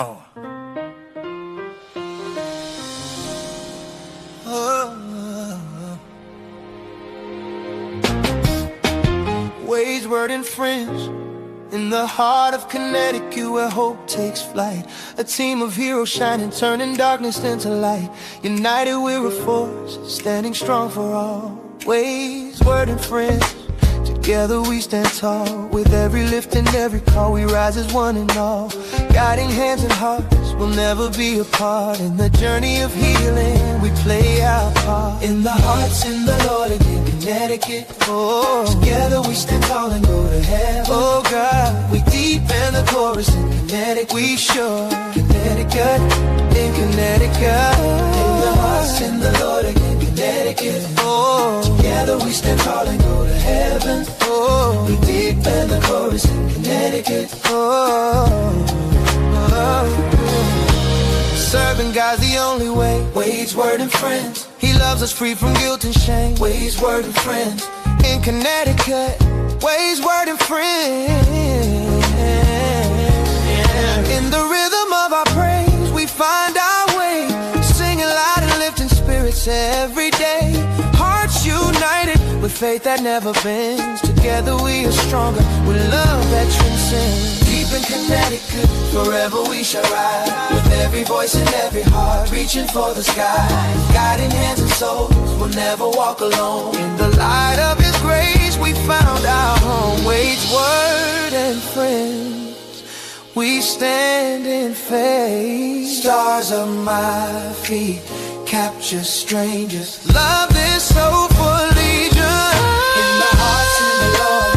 Oh. Ways, word, and friends in the heart of Connecticut, where hope takes flight. A team of heroes shining, turning darkness into light. United we're a force, standing strong for all. Ways, word, and friends, together we stand tall. With every lift and every call, we rise as one and all. Guiding hands and hearts, we'll never be apart. In the journey of healing, we play our part. In the hearts, in the Lord, again, Connecticut. Oh, together we stand tall and go to heaven. Oh God, we deep in the chorus in Connecticut. We sure Connecticut, in Connecticut. In the hearts, in the Lord, again, Connecticut. Oh, together we stand tall and go to heaven. Oh, we deep in the chorus in Connecticut. Serving God's the only way. Ways, word, and friends. He loves us free from guilt and shame. Ways, word, and friends. In Connecticut. Ways, word, and friends. In the rhythm of our praise, we find our way. Singing loud and lifting spirits every day. Hearts united with faith that never bends. Together we are stronger with love that transcends. Deep in Connecticut, forever we shall ride. With every voice and every heart, reaching for the sky. Guiding hands and souls, we'll never walk alone. In the light of His grace, we found our home. Wage, word, and friends, we stand in faith. Stars of my feet, capture strangers. Love this hope for legion. In the hearts in the Lord,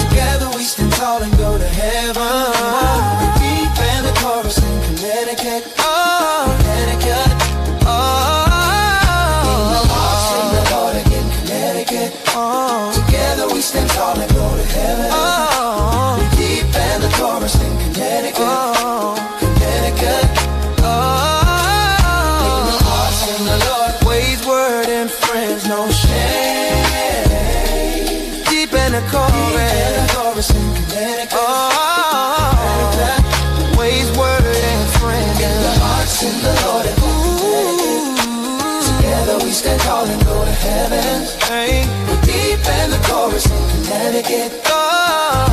together we stand tall and go to heaven. Deep in the chorus in Connecticut. Oh, Connecticut. Oh, in the hearts in the Lord, again, Connecticut. Oh, together we stand tall and go to heaven. Oh, deep in the chorus in Connecticut. Oh, Connecticut. Friends, no shame. Deep in the chorus in Connecticut. Oh, ways, word, and friends. In the hearts in the Lord and Connecticut. Together we stand tall and go to heaven. Hey. Deep in the chorus in Connecticut. Oh,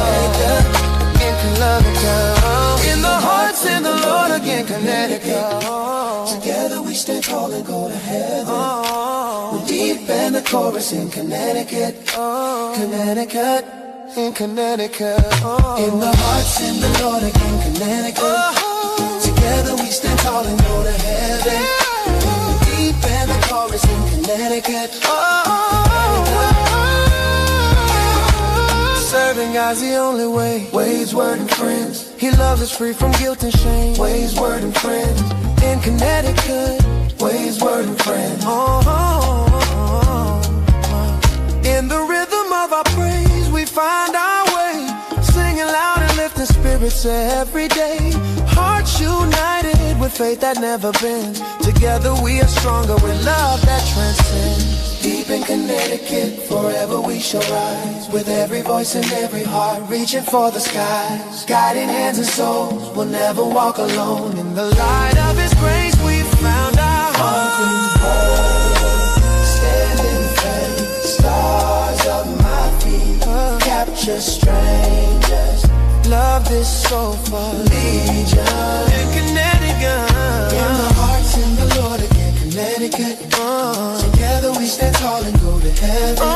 in Connecticut. In the hearts in the Lord again, Connecticut. Together we stand tall and go to heaven. Deep in the chorus in Connecticut. Oh, Connecticut, in Connecticut. Oh, in the hearts in the Lord again, Connecticut. Oh, together we stand tall and go to heaven. Deep in the chorus in Connecticut. Serving God's the only way. Ways, word, and friends. He loves us free from guilt and shame. Ways, word, and friends. In Connecticut. Ways, word, and friends. In the rhythm of our praise, we find our way. Singing loud and lifting spirits every day. Hearts united with faith that never bends. Together we are stronger with love that transcends. Deep in Connecticut, forever we shall rise. With every voice and every heart, reaching for the skies. Guiding hands and souls, we'll never walk alone. In the light of His grace, we found our home. Standing faith, stars of my feet, capture strangers. Love this soul for legion. In Connecticut, in the hearts in the Lord again, Connecticut. Together we stand tall and go to heaven.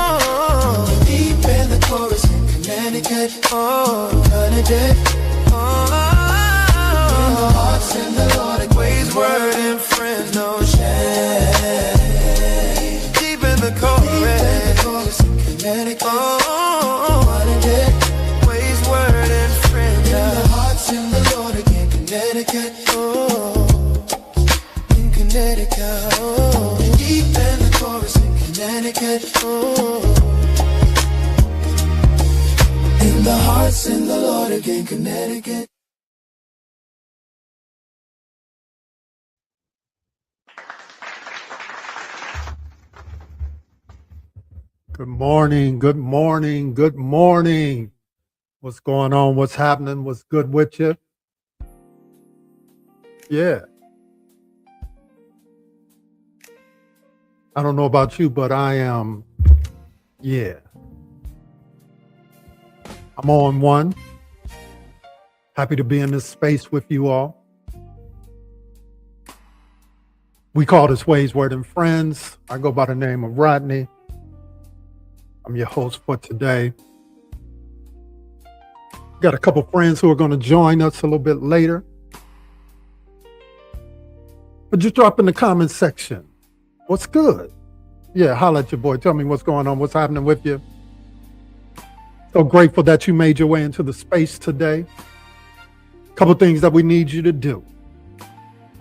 Deep in the chorus in Connecticut. Connecticut. In the hearts in the Lord again, ways, word, and friends, no shame. Deep in the chorus in Connecticut. Ways, word, and friends. In the hearts in the Lord again, Connecticut. In Connecticut. Deep in the chorus in Connecticut. In the hearts in the Lord again, Connecticut. Good morning, good morning, good morning. What's going on? What's happening? What's good with you? Yeah. I don't know about you, but I am, yeah. I'm on one. Happy to be in this space with you all. We call this Ways, Word, and Friends. I go by the name of Rodney. I'm your host for today. Got a couple friends who are going to join us a little bit later. But just drop in the comment section. What's good? Yeah, holla at your boy. Tell me what's going on, what's happening with you. So grateful that you made your way into the space today. A couple things that we need you to do.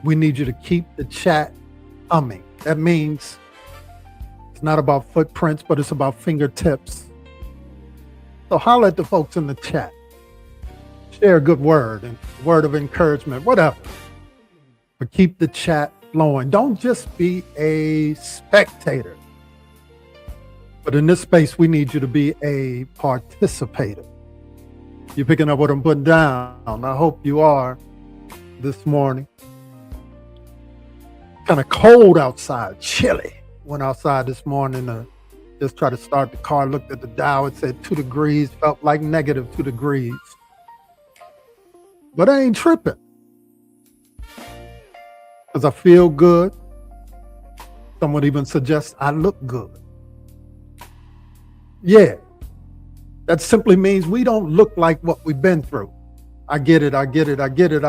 We need you to keep the chat humming. That means it's not about footprints, but it's about fingertips. So holla at the folks in the chat. Share a good word and word of encouragement, whatever. But keep the chat flowing. Don't just be a spectator. But in this space, we need you to be a participator. You picking up what I'm putting down? I hope you are this morning. Kind of cold outside, chilly. Went outside this morning to just try to start the car. Looked at the dial. It said 2 degrees. Felt like negative 2 degrees. But I ain't tripping. Because I feel good. Some would even suggest I look good. Yeah. That simply means we don't look like what we've been through. I get it. I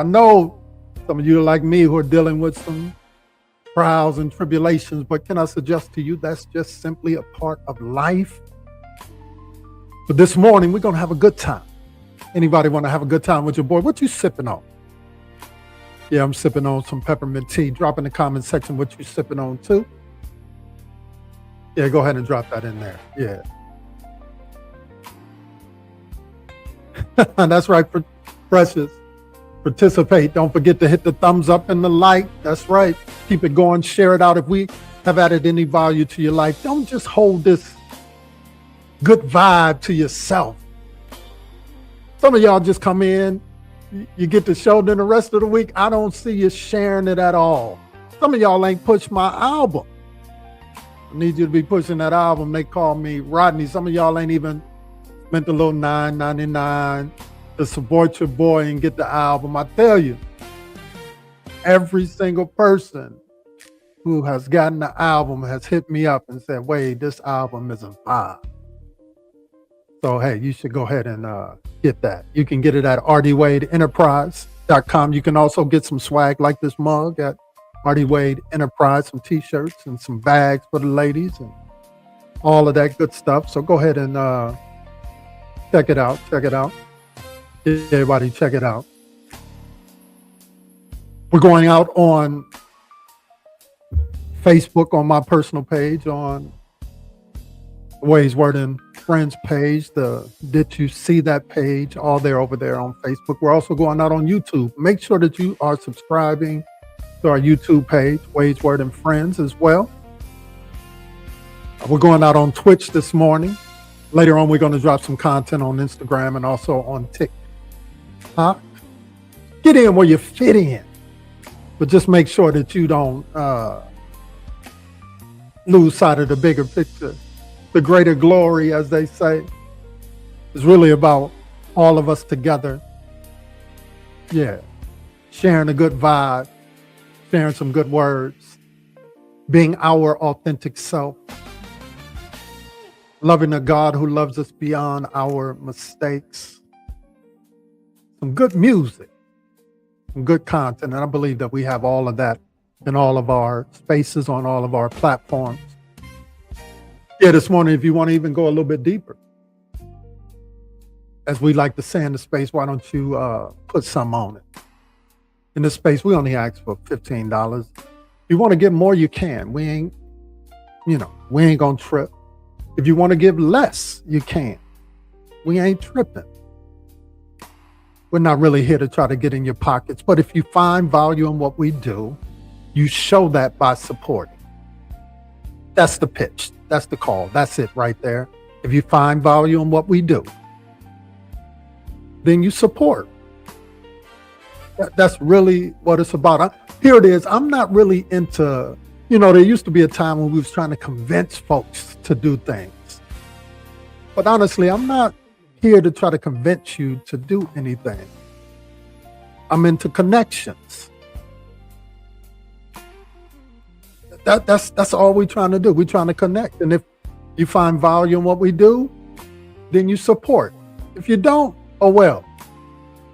know some of you are like me who are dealing with some trials and tribulations, but can I suggest to you that's just simply a part of life? But this morning, we're going to have a good time. Anybody want to have a good time with your boy? What you sipping on? Yeah, I'm sipping on some peppermint tea. Drop in the comment section what you sipping on too. Yeah, go ahead and drop that in there. Yeah. That's right, Precious. Participate. Don't forget to hit the thumbs up and the like. That's right. Keep it going. Share it out. If we have added any value to your life, don't just hold this good vibe to yourself. Some of y'all just come in, you get the show, then the rest of the week, I don't see you sharing it at all. Some of y'all ain't pushed my album. I need you to be pushing that album. They call me Rodney. Some of y'all ain't even spent a little $9.99 to support your boy and get the album. I tell you, every single person who has gotten the album has hit me up and said, Wade, this album is a vibe. So, hey, you should go ahead and get that. You can get it at rdwadeenterprise.com. You can also get some swag like this mug at RD Wade Enterprise, some t-shirts and some bags for the ladies and all of that good stuff. So go ahead and check it out. Everybody check it out. We're going out on Facebook on my personal page, on Ways, Word, and Friends page, the Did You See That page, all there over there on Facebook. We're also going out on YouTube. Make sure that you are subscribing to our YouTube page, Ways, Word, and Friends as well. We're going out on Twitch this morning. Later on, we're going to drop some content on Instagram and also on TikTok. Get in where you fit in, but just make sure that you don't lose sight of the bigger picture. The greater glory, as they say, is really about all of us together. Yeah. Sharing a good vibe, sharing some good words, being our authentic self, loving a God who loves us beyond our mistakes, some good music, some good content. And I believe that we have all of that in all of our spaces, on all of our platforms. Yeah, this morning, if you want to even go a little bit deeper, as we like to say in the space, why don't you put some on it? In this space, we only ask for $15. If you want to give more, you can. We ain't gonna trip. If you want to give less, you can. We ain't tripping. We're not really here to try to get in your pockets, but if you find value in what we do, you show that by supporting. That's the pitch. That's the call. That's it right there. If you find value in what we do, then you support. That's really what it's about. Here it is. I'm not really into, there used to be a time when we was trying to convince folks to do things. But honestly, I'm not here to try to convince you to do anything. I'm into connections. That's all we're trying to do. We're trying to connect. And if you find value in what we do, then you support. If you don't, oh well.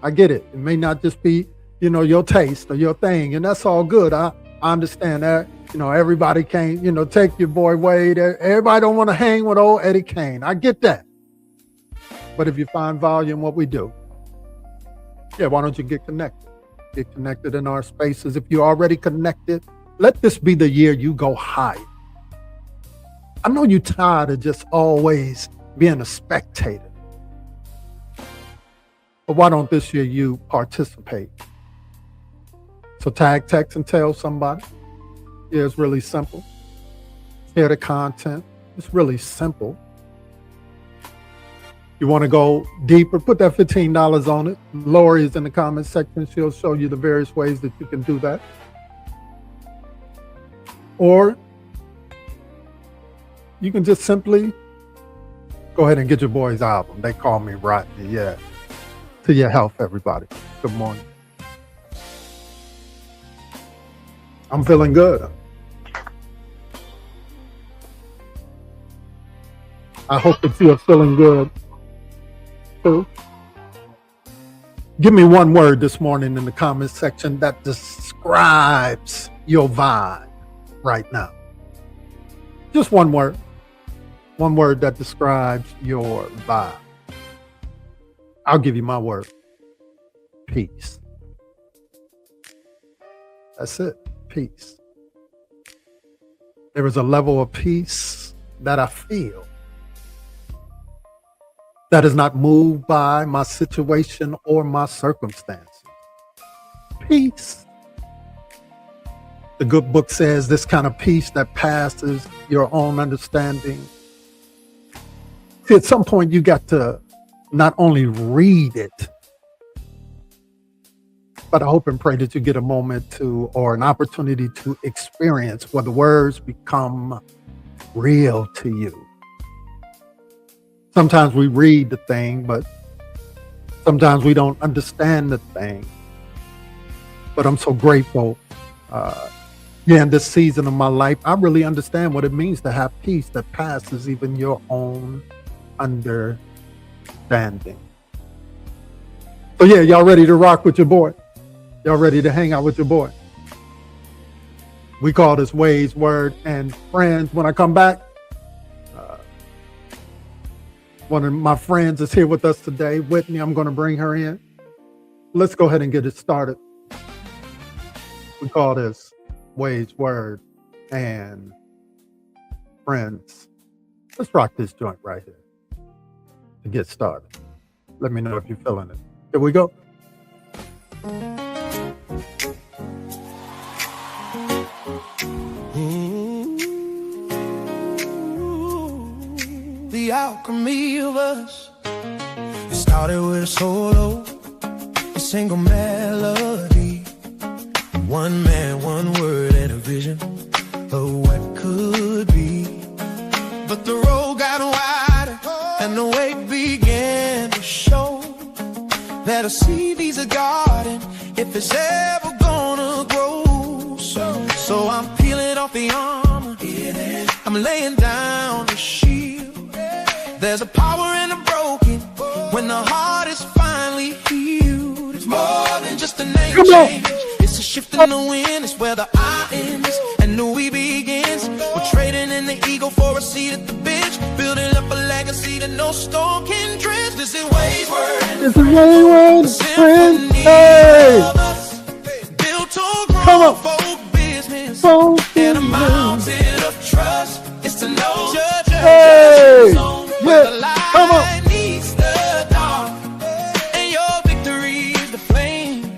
I get it. It may not just be, your taste or your thing, and that's all good. I understand that. Everybody can't, take your boy Wade. Everybody don't want to hang with old Eddie Kane. I get that. But if you find value in what we do, why don't you get connected? Get connected in our spaces. If you're already connected, let this be the year you go high. I know you're tired of just always being a spectator. But why don't this year you participate? So tag, text, and tell somebody. Yeah, it's really simple. Share the content. It's really simple. You want to go deeper, put that $15 on it. Lori is in the comment section. She'll show you the various ways that you can do that. Or you can just simply go ahead and get your boy's album. They call me Rodney. Yeah. To your health, everybody. Good morning. I'm feeling good. I hope that you are feeling good too. Give me one word this morning in the comment section that describes your vibe right now. Just one word. One word that describes your vibe. I'll give you my word. Peace. That's it. Peace. There is a level of peace that I feel that is not moved by my situation or my circumstances. Peace. The good book says this kind of peace that passes your own understanding. See, at some point you got to not only read it, but I hope and pray that you get a moment to, or an opportunity to experience where the words become real to you. Sometimes we read the thing, but sometimes we don't understand the thing. But I'm so grateful. In this season of my life, I really understand what it means to have peace that passes even your own understanding. So yeah, y'all ready to rock with your boy? Y'all ready to hang out with your boy? We call this Wade's Word and Friends. When I come back, one of my friends is here with us today, Whitney. I'm going to bring her in. Let's go ahead and get it started. We call this Wade's Word and Friends. Let's rock this joint right here to get started. Let me know if you're feeling it. Here we go. The alchemy of us. It started with a solo, a single melody, one man, one word, and a vision of what could be. But the road got wider, and the way began to show that a seed needs a garden if it's ever gonna grow. So I'm peeling off the armor, I'm laying down the shield. There's a power in the broken when the heart is finally healed. It's more than just a name change. It's a shift in the wind. It's where the I ends and the we begins. We're trading in the ego for a seat at the bench, building up a legacy that no storm can drench. This is Wade's Word. This is Wade's Word, Friends. Hey! Built to grow folk business in a mountain of trust. It's to know hey! where the light meets the dark, and your victory is the flame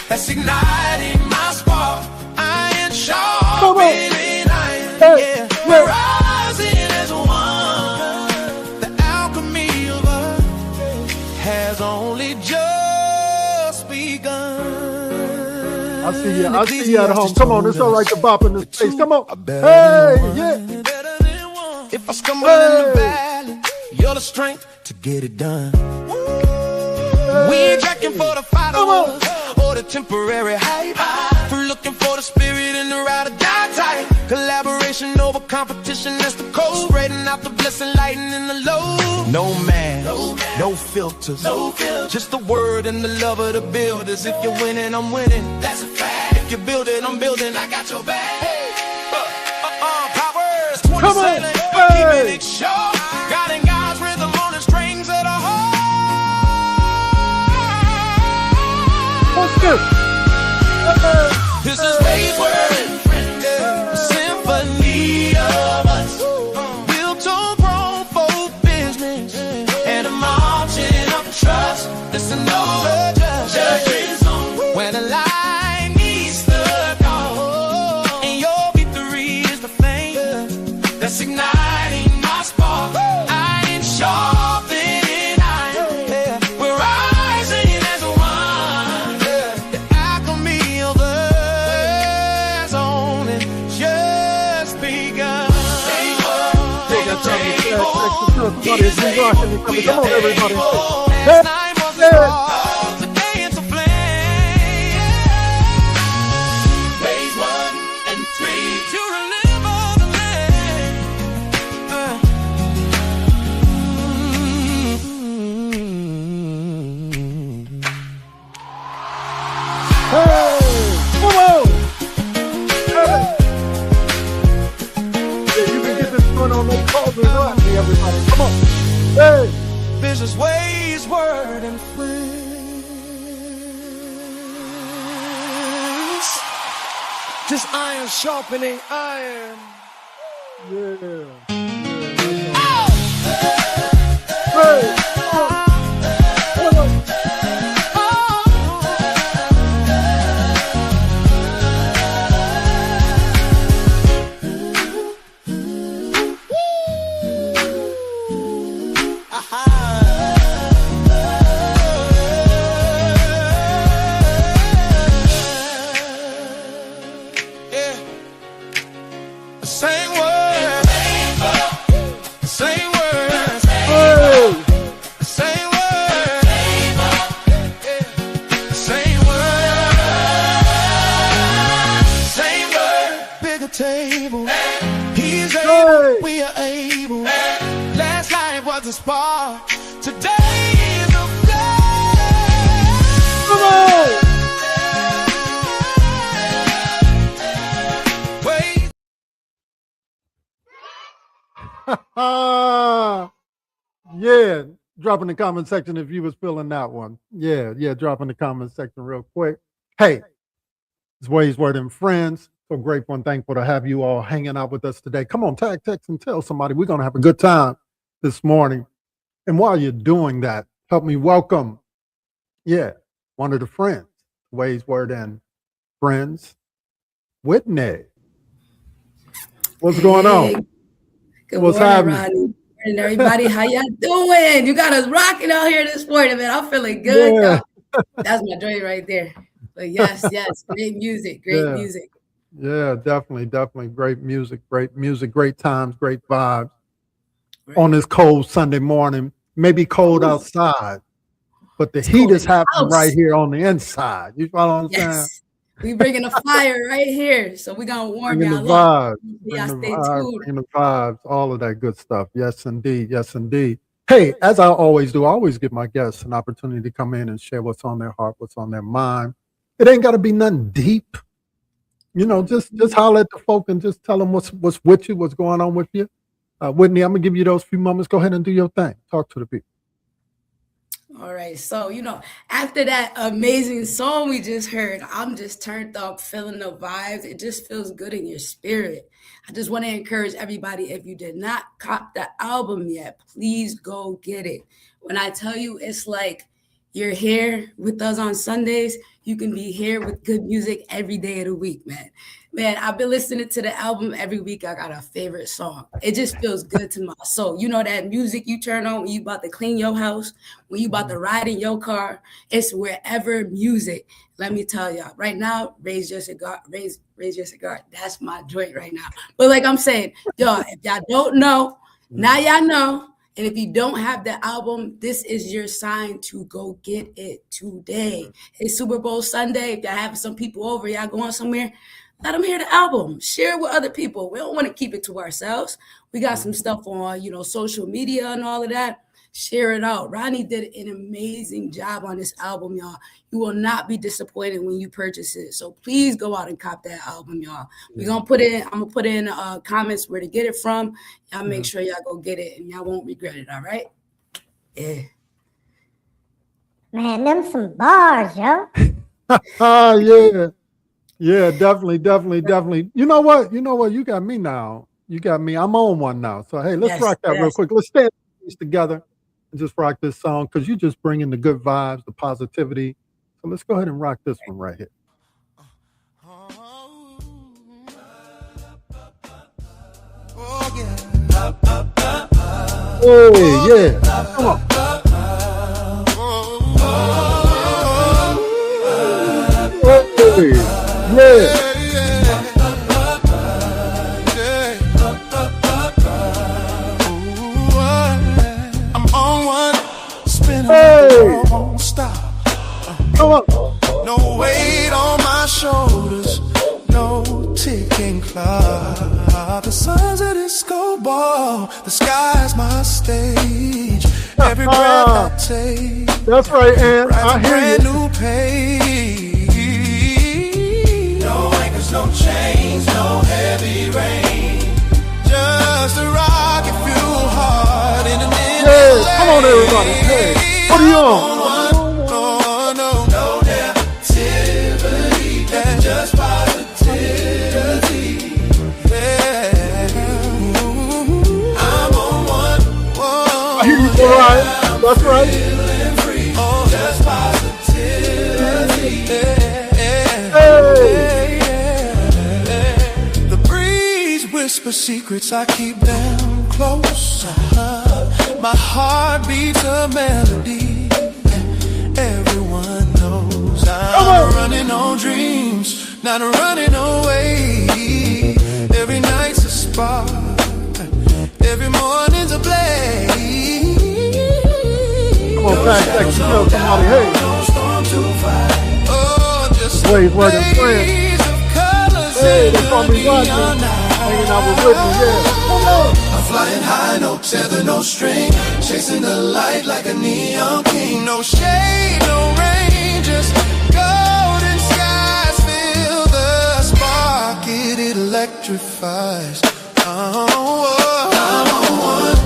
that's igniting my spark. Iron sharpening iron, yeah, we're rising as one. The alchemy of us has only just begun. I see you. I see you at home. Come on, it's all right to bop in this place. Come on. Hey, yeah. If I stumble in the valley, you're the strength to get it done. We ain't checking for the followers or the temporary hype. We're looking for the spirit in the ride or die type. Collaboration over competition, that's the code. Spreading out the blessing, lighting in the load. No man, no filters, just the word and the love of the builders. If you're winning, I'm winning. That's a fact. If you're building, I'm building. I got your back. Powers, 20 Come on. sailing, keeping it sure. Guiding God's rhythm on the strings of the heart. What's this? This is Wade's Word, a symphony of us, built on grown folk business, and a marching of trust. Listen, no judgment zone when the line needs to go, and your victory is the flame that's igniting my spark. I ain't sharpening iron, we're rising as one. The alchemy of the zone has just begun. Come on, everybody. Last night was a spark, today it's a flame. Ways 1 and 3 to deliver the land. Hey, come on. Hey. Yeah, you can get this one on those calls and rock me, everybody. Come on. Hey. This is Wade's Word and Friends. Just iron sharpening iron. Yeah. Hey. Come on. Same word, same word, Hey. same word, same word, same word. Bigger table, he's able, Hey. we are able. Last night was a spark, today is a flame. Come on. Wait. Yeah, drop in the comment section if you was feeling that one. Yeah, drop in the comment section real quick. Hey, it's Wade's Word and Friends. So grateful and thankful to have you all hanging out with us today. Come on, tag, text, and tell somebody we're going to have a good time this morning. And while you're doing that, help me welcome, one of the friends, Wade's Word and Friends, Whitney. What's going on? Good What's morning, happening? Ronnie. Good morning, everybody. How y'all doing? You got us rocking out here this morning, man. I'm feeling good. Yeah. That's my joint right there. But yes, great music, great music. Yeah, definitely. Great music, great times, great vibes. Right. On this cold Sunday morning, maybe cold outside, but the heat is happening right here on the inside. You follow what I'm saying? We bringing a fire right here, so we're gonna warm y'all up. Yeah, stay tuned. Bring the vibes, all of that good stuff. Yes, indeed. Hey, as I always do, I always give my guests an opportunity to come in and share what's on their heart, what's on their mind. It ain't got to be nothing deep. You know, just holler at the folk and just tell them what's with you, what's going on with you. Whitney, I'm gonna give you those few moments. Go ahead and do your thing. Talk to the people. All right. So, after that amazing song we just heard, I'm just turned up, feeling the vibes. It just feels good in your spirit. I just want to encourage everybody, if you did not cop the album yet, please go get it. When I tell you, it's like you're here with us on Sundays, you can be here with good music every day of the week, man. Man, I've been listening to the album every week. I got a favorite song. It just feels good to my soul. You know that music you turn on when you about to clean your house, when you about to ride in your car. It's wherever music. Let me tell y'all, right now, raise your cigar. That's my joint right now. But like I'm saying, y'all, if y'all don't know, now y'all know. And if you don't have the album, this is your sign to go get it today. It's Super Bowl Sunday. If y'all have some people over, y'all going somewhere, let them hear the album. Share it with other people. We don't want to keep it to ourselves. We got some stuff on, social media and all of that. Share it out. Ronnie did an amazing job on this album, y'all. You will not be disappointed when you purchase it. So please go out and cop that album, y'all. I'm gonna put in comments where to get it from. Y'all make sure y'all go get it and y'all won't regret it, all right? Yeah. Man, them some bars, yo. Yeah. Yeah, definitely. You know what? You got me now. You got me. I'm on one now. So hey, let's rock that real quick. Let's stand together and just rock this song because you just bring in the good vibes, the positivity. So let's go ahead and rock this one right here. Oh yeah, come on. Hey, yeah. Hey! Won't stop. Come on. No weight on my shoulders, no ticking clock. The sun's a disco ball, the sky's my stage. Every breath I take, that's right, and I hear brand new page. No anchors, no chains, no heavy rain. Just a rocket fuel heart in an endless yeah, come on, everybody. Hey, what are you on? Just positivity. Yeah. I'm on one. I hear you, all right. That's right. Free. Oh, just positivity. Hey. The breeze whispers secrets, I keep them close. My heart beats a melody. Everyone knows I'm running on dreams, not running away. Every night's a spark, every morning's a blaze. Come on, tell somebody, hey. No storm to fight. Oh, just Blaze, word and friends. Hey, they call me Rodney. Hanging out with Whitney, yeah. Come on. I'm flying high, no tether, no string. Chasing the light like a neon king. No shade, no rain, just golden skies. Feel the spark, it electrifies. Oh, I'm on one.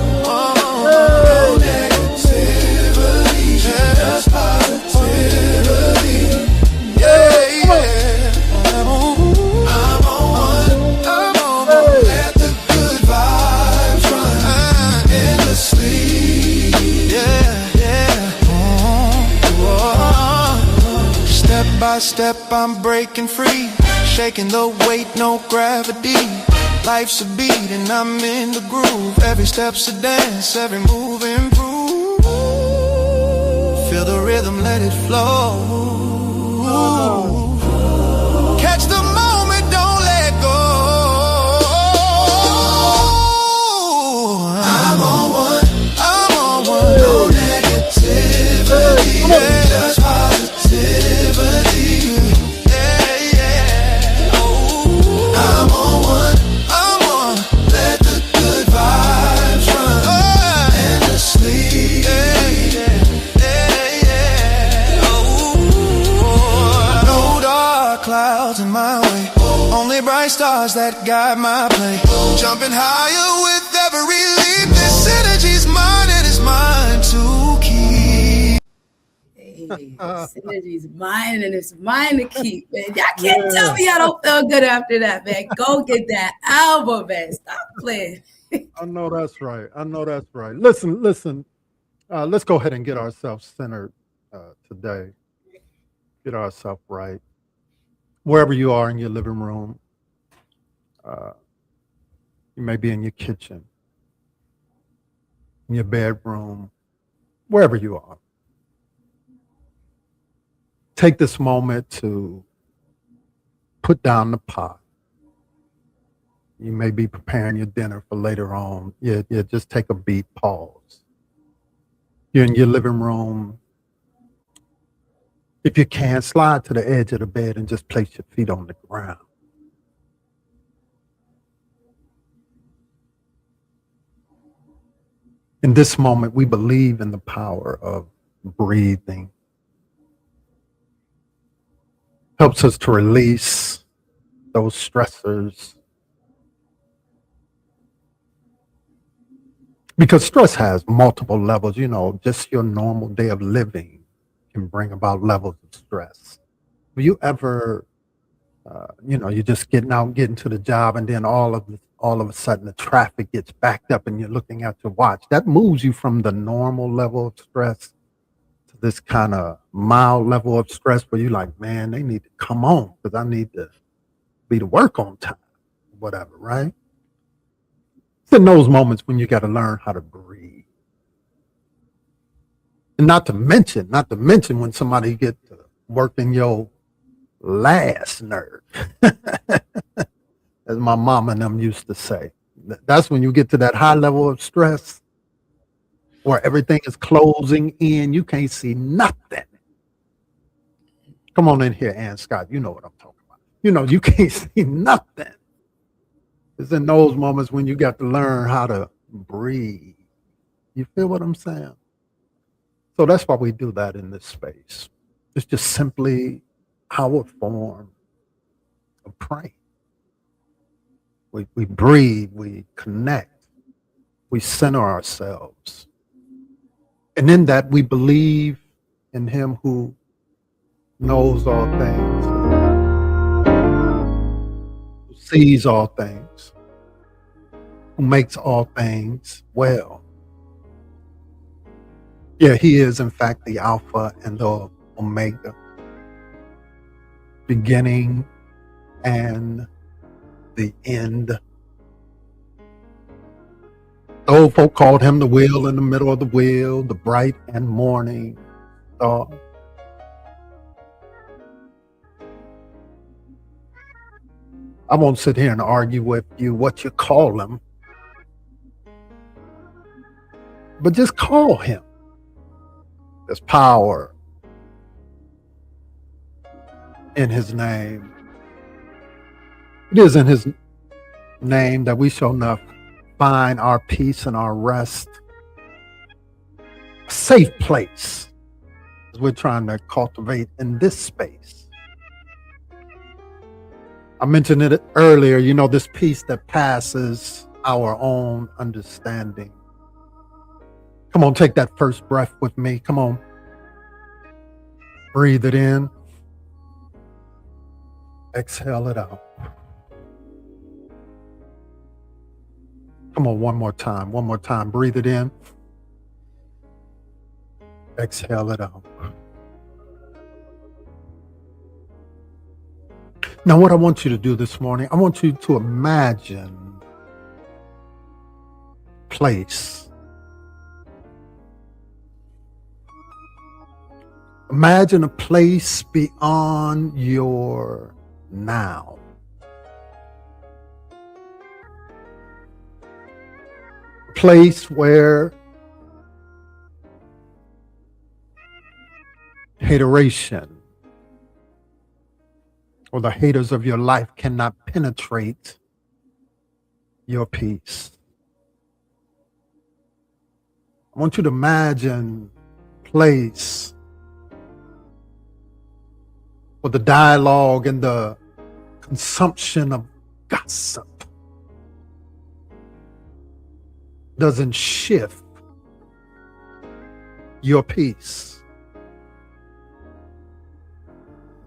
No negativity, just positivity. Yeah, yeah. I'm on one. Let the good vibes run endlessly. Yeah. Step by step, I'm breaking free. Shaking the weight, no gravity. Life's a beat and I'm in the groove. Every step's a dance, every move improve. Feel the rhythm, let it flow. Catch the moment, don't let go. I'm on one. No negativity, just positivity. Yeah. Oh, I'm on one. Let the good vibes run endlessly. Yeah. Oh, no dark clouds in my way. Only bright stars that guide my play. Jumping higher with every leap. This energy's mine and it's mine to keep. Hey, synergy's mine and it's mine to keep, man. Y'all can't tell me I don't feel good after that, man. Go get that album, man. Stop playing. I know that's right. Listen. Let's go ahead and get ourselves centered today. Get ourselves right. Wherever you are in your living room, you may be in your kitchen, in your bedroom, wherever you are. Take this moment to put down the pot. You may be preparing your dinner for later on. Just take a beat, pause. You're in your living room. If you can, slide to the edge of the bed and just place your feet on the ground. In this moment, we believe in the power of breathing. Helps us to release those stressors. Because stress has multiple levels. Just your normal day of living can bring about levels of stress. Will you ever, you're just getting to the job, and then all of a sudden the traffic gets backed up and you're looking at your watch. That moves you from the normal level of stress to this kind of mild level of stress where you're like, man, they need to come on because I need to be to work on time, whatever, right? It's in those moments when you got to learn how to breathe. And not to mention when somebody get to work in your last nerve, as my mama and them used to say. That's when you get to that high level of stress where everything is closing in. You can't see nothing. Come on in here, Ann Scott. You know what I'm talking about. You can't see nothing. It's in those moments when you got to learn how to breathe. You feel what I'm saying? So that's why we do that in this space. It's just simply our form of praying. We breathe, we connect, we center ourselves. And in that, we believe in Him who knows all things, who sees all things, who makes all things well. Yeah, He is, in fact, the Alpha and the Omega, beginning and the end. The old folk called Him the wheel in the middle of the wheel, the bright and morning star. I won't sit here and argue with you what you call Him, but just call Him. There's power in His name. It is in His name that we shall not find our peace and our rest. A safe place as we're trying to cultivate in this space. I mentioned it earlier, this peace that passes our own understanding. Come on, take that first breath with me. Come on. Breathe it in. Exhale it out. Come on, one more time. Breathe it in. Exhale it out. Now, what I want you to do this morning, I want you to imagine a place. Imagine a place beyond your now. A place where hateration or the haters of your life cannot penetrate your peace. I want you to imagine a place where the dialogue and the consumption of gossip doesn't shift your peace.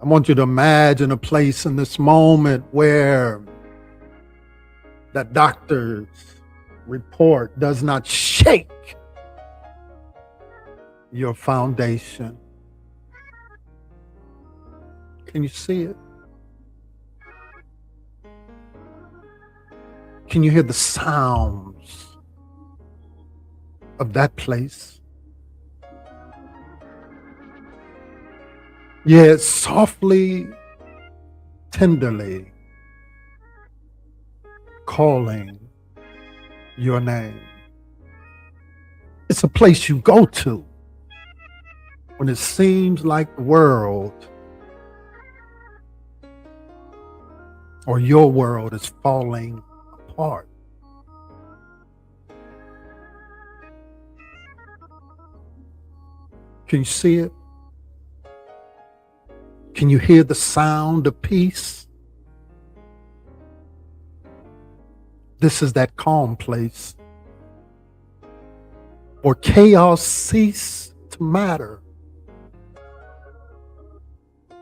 I want you to imagine a place in this moment where that doctor's report does not shake your foundation. Can you see it? Can you hear the sounds of that place? Yeah, softly, tenderly calling your name. It's a place you go to when it seems like the world or your world is falling apart. Can you see it? Can you hear the sound of peace? This is that calm place where chaos cease to matter.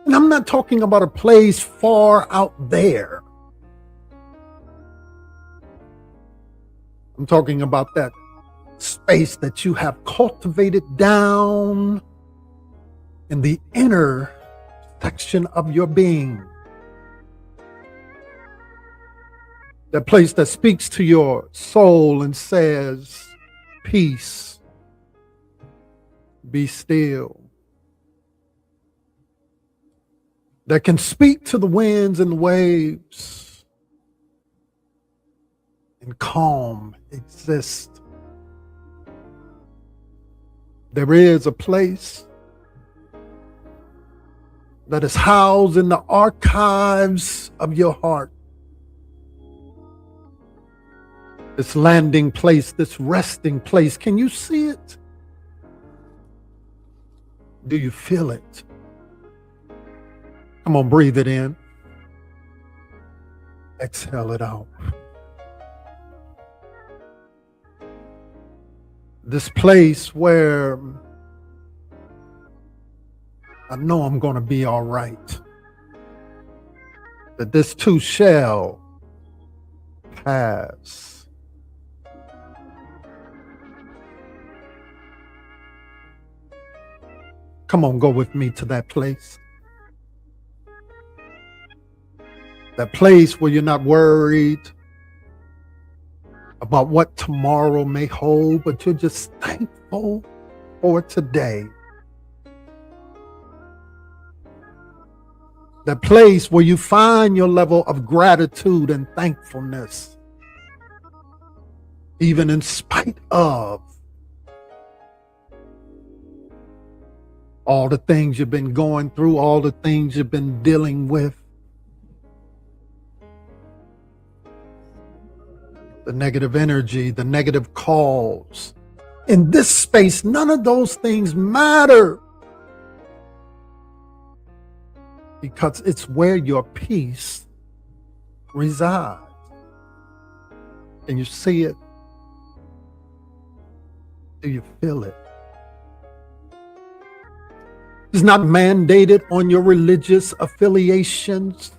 And I'm not talking about a place far out there. I'm talking about that space that you have cultivated down in the inner section of your being. That place that speaks to your soul and says, peace, be still. That can speak to the winds and waves and calm exist. There is a place that is housed in the archives of your heart. This landing place, this resting place. Can you see it? Do you feel it? Come on, breathe it in. Exhale it out. This place where I know I'm going to be all right. That this too shall pass. Come on, go with me to that place. That place where you're not worried about what tomorrow may hold, but you're just thankful for today. That place where you find your level of gratitude and thankfulness, even in spite of all the things you've been going through, all the things you've been dealing with. The negative energy, the negative calls. In this space, none of those things matter. Because it's where your peace resides. Can you see it? Do you feel it? It's not mandated on your religious affiliations.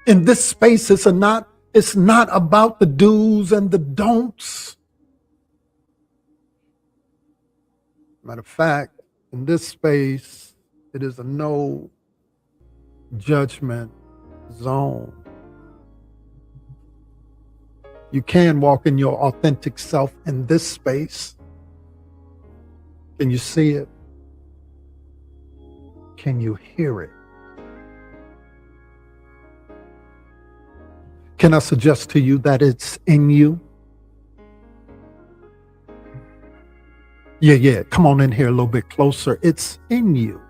In this space, it's not about the do's and the don'ts. Matter of fact, in this space, it is a no judgment zone. You can walk in your authentic self in this space. Can you see it? Can you hear it? Can I suggest to you that it's in you? Yeah. Come on in here a little bit closer. It's in you.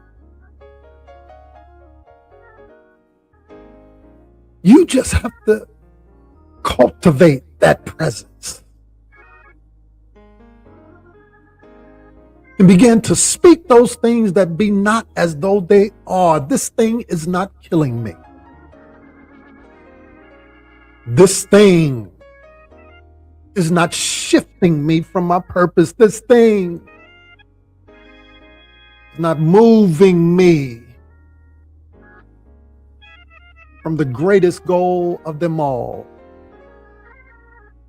You just have to cultivate that presence and begin to speak those things that be not as though they are. This thing is not killing me. This thing is not shifting me from my purpose. This thing is not moving me from the greatest goal of them all.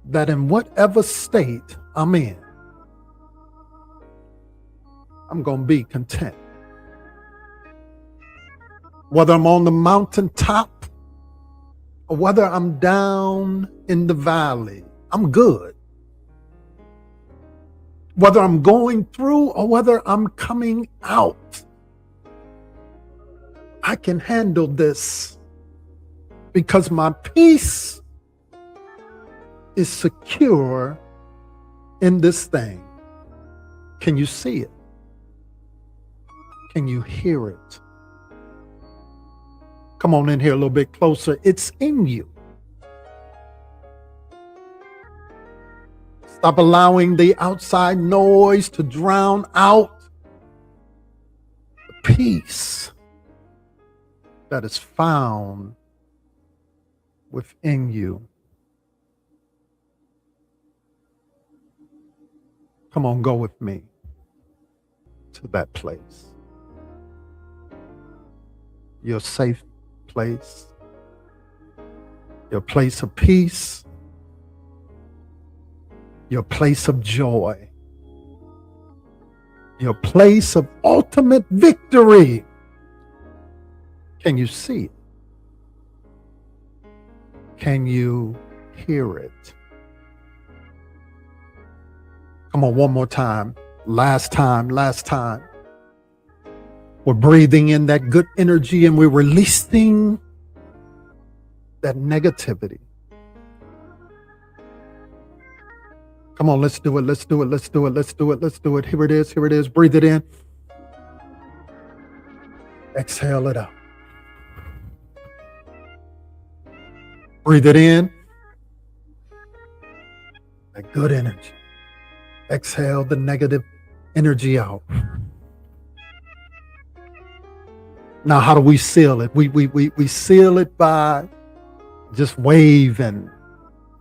That in whatever state I'm in, I'm going to be content. Whether I'm on the mountaintop or whether I'm down in the valley, I'm good. Whether I'm going through or whether I'm coming out, I can handle this because my peace is secure in this thing. Can you see it? Can you hear it? Come on in here a little bit closer. It's in you. Stop allowing the outside noise to drown out the peace that is found within you. Come on, go with me to that place. Your safe place, your place of peace, your place of joy, your place of ultimate victory. Can you see it? Can you hear it? Come on, one more time. Last time. We're breathing in that good energy and we're releasing that negativity. Come on, let's do it. Here it is. Breathe it in. Exhale it out. Breathe it in. That good energy. Exhale the negative energy out. Now, how do we seal it? We seal it by just waving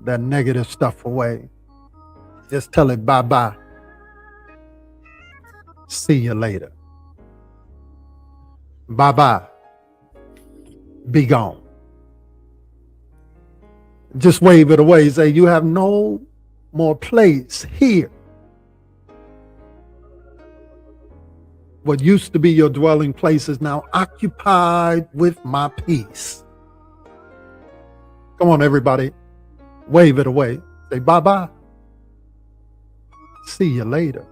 that negative stuff away. Just tell it bye-bye. See you later. Bye-bye. Be gone. Just wave it away. Say, you have no more place here. What used to be your dwelling place is now occupied with my peace. Come on, everybody. Wave it away. Say bye-bye. See you later.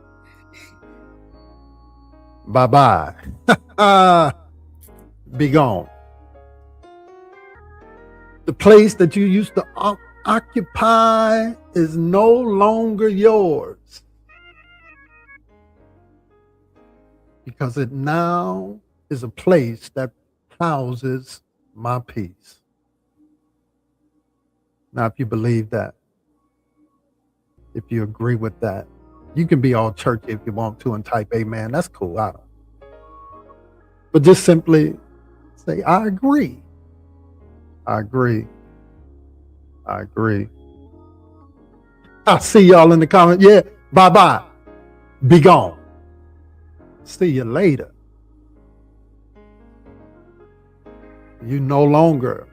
Bye-bye. Be gone. The place that you used to occupy is no longer yours. Because it now is a place that houses my peace. Now, if you believe that, if you agree with that, you can be all churchy if you want to and type amen. That's cool. But just simply say, I agree. I agree. I agree. I'll see y'all in the comment. Yeah, bye-bye. Be gone. See you later. You no longer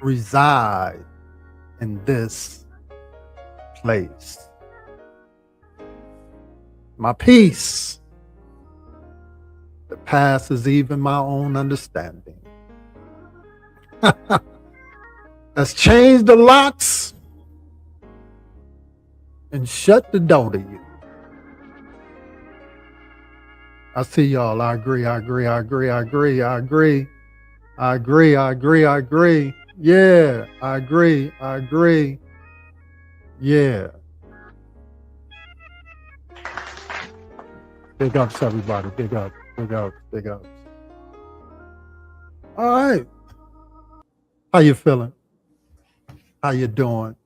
reside in this place. My peace that passes even my own understanding. Has changed the locks and shut the door to you. I see y'all. I agree. Yeah, I agree. Yeah. Big ups, everybody. Big ups. All right. How you feeling? How you doing?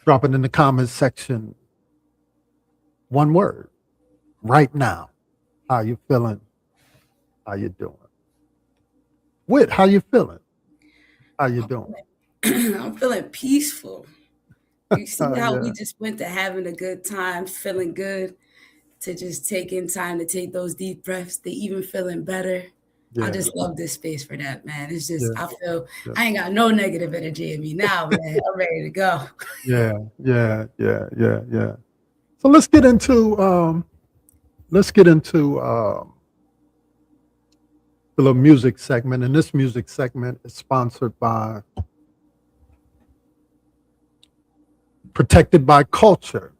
Drop it in the comments section. One word. Right now. How you feeling? How you doing? Whit, how you feeling? How you doing? I'm feeling peaceful. You see how we Yeah. just went to having a good time, feeling good, to just taking time to take those deep breaths, to even feeling better. I Yeah. just love this space for that, man. It's just, Yeah. I feel Yeah. I ain't got no negative energy in me now, man. I'm ready to go. Yeah. So let's get into the little music segment. And this music segment is sponsored by Protected by Culture.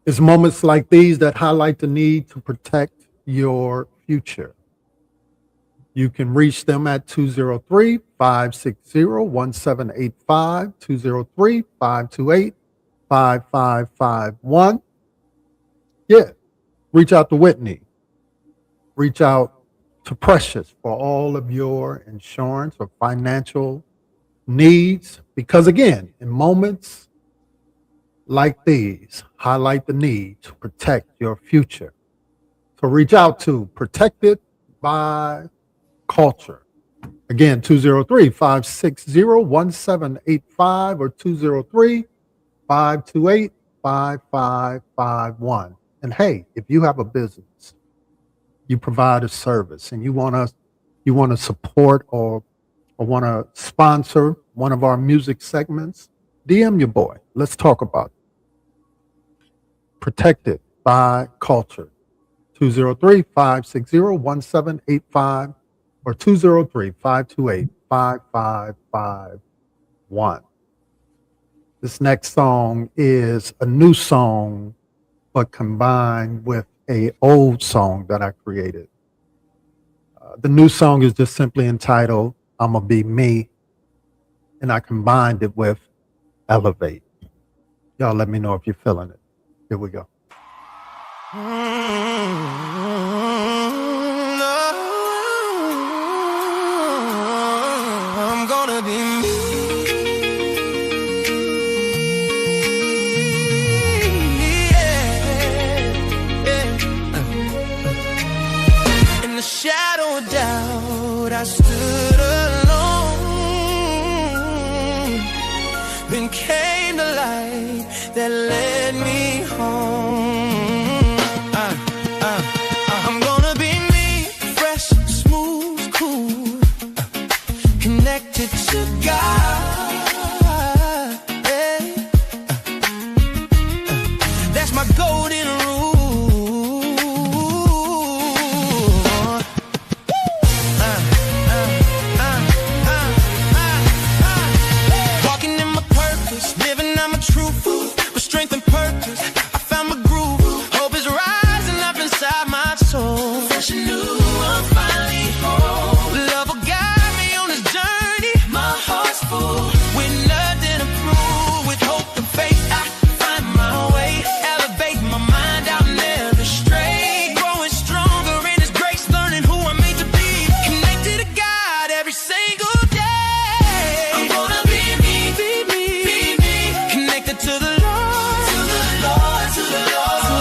It's moments like these that highlight the need to protect your future. You can reach them at 203-560-1785, 203-528-5551. Yeah, reach out to Whitney. Reach out to Precious for all of your insurance or financial needs. Because again, in moments like these, highlight the need to protect your future. So reach out to Protected by Culture. Again, 203-560-1785 or 203-528-5551. And hey, if you have a business, you provide a service and you want to support or want to sponsor one of our music segments, DM your boy. Let's talk about it. Protected by Culture. 203-560-1785 or 203-528-5551. This next song is a new song, but combined with an old song that I created. The new song is just simply entitled, I'ma Be Me, and I combined it with Elevate. Y'all let me know if you're feeling it. Here we go. I'm gonna be me. In the shadow of doubt, I stood alone. Then came the light that led me home. I'm gonna be me, fresh, smooth, cool, connected to God. That's my golden rule. Walking in my purpose, living out my truth, with strength and purpose. I found my groove. Hope is rising up inside my soul. Fresh and new, I'm finally home. Love will guide me on this journey. My heart's full with nothing to prove. With hope and faith, I find my way. Elevate my mind, I'll never stray. Growing stronger in His grace, learning who I'm made to be. Connected to God every single day. I'm gonna be me, be me, be me. Connected to the Lord, to the Lord, to the Lord, to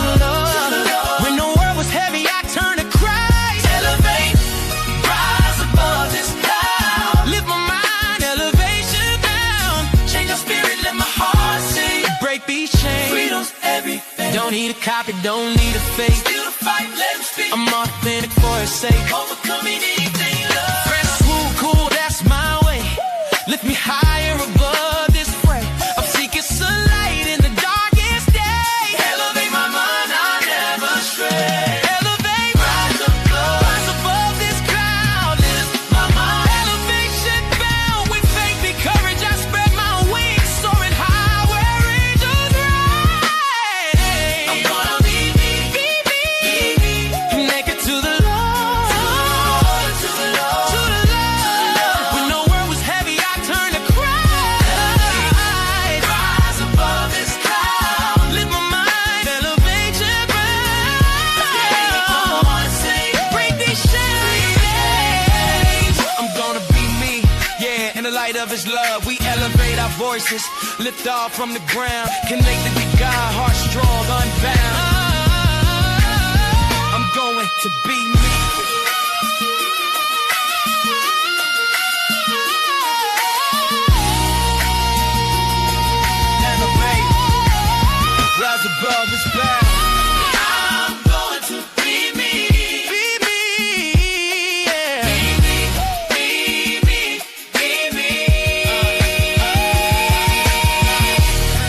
the Lord. When the world was heavy, I turned to Christ. Elevate, rise above this cloud. Lift my mind, elevation down. Change your spirit, let my heart sing. Break these chains, freedom's everything. Don't need a copy, don't need a fake. Still the fight, let Him speak. I'm authentic for His sake. Overcoming anything, love. Fresh, cool, cool, that's my way. Lift me higher above this fray. I'm seeking sunlight in the darkest day. Elevate my mind, I'll never stray. Elevate, rise above this cloud. Lift my mind, elevation bound. With faith and courage, I spread my wings, soaring high where angels rise. I'm gonna be me, be me, be me. Connected to the Lord, to the Lord, to the Lord. When the world was heavy, I turned to Christ. Rise above this cloud. Lift my mind, elevation bound. Break these chains. I'm gonna be me, yeah. In the light of His love, we elevate our voices. Lift off from the ground, connected to God, heart strong, unbound. I'm going to be me. Elevate, rise above this cloud. I'm going to be me. Be me, yeah. Be me, be me.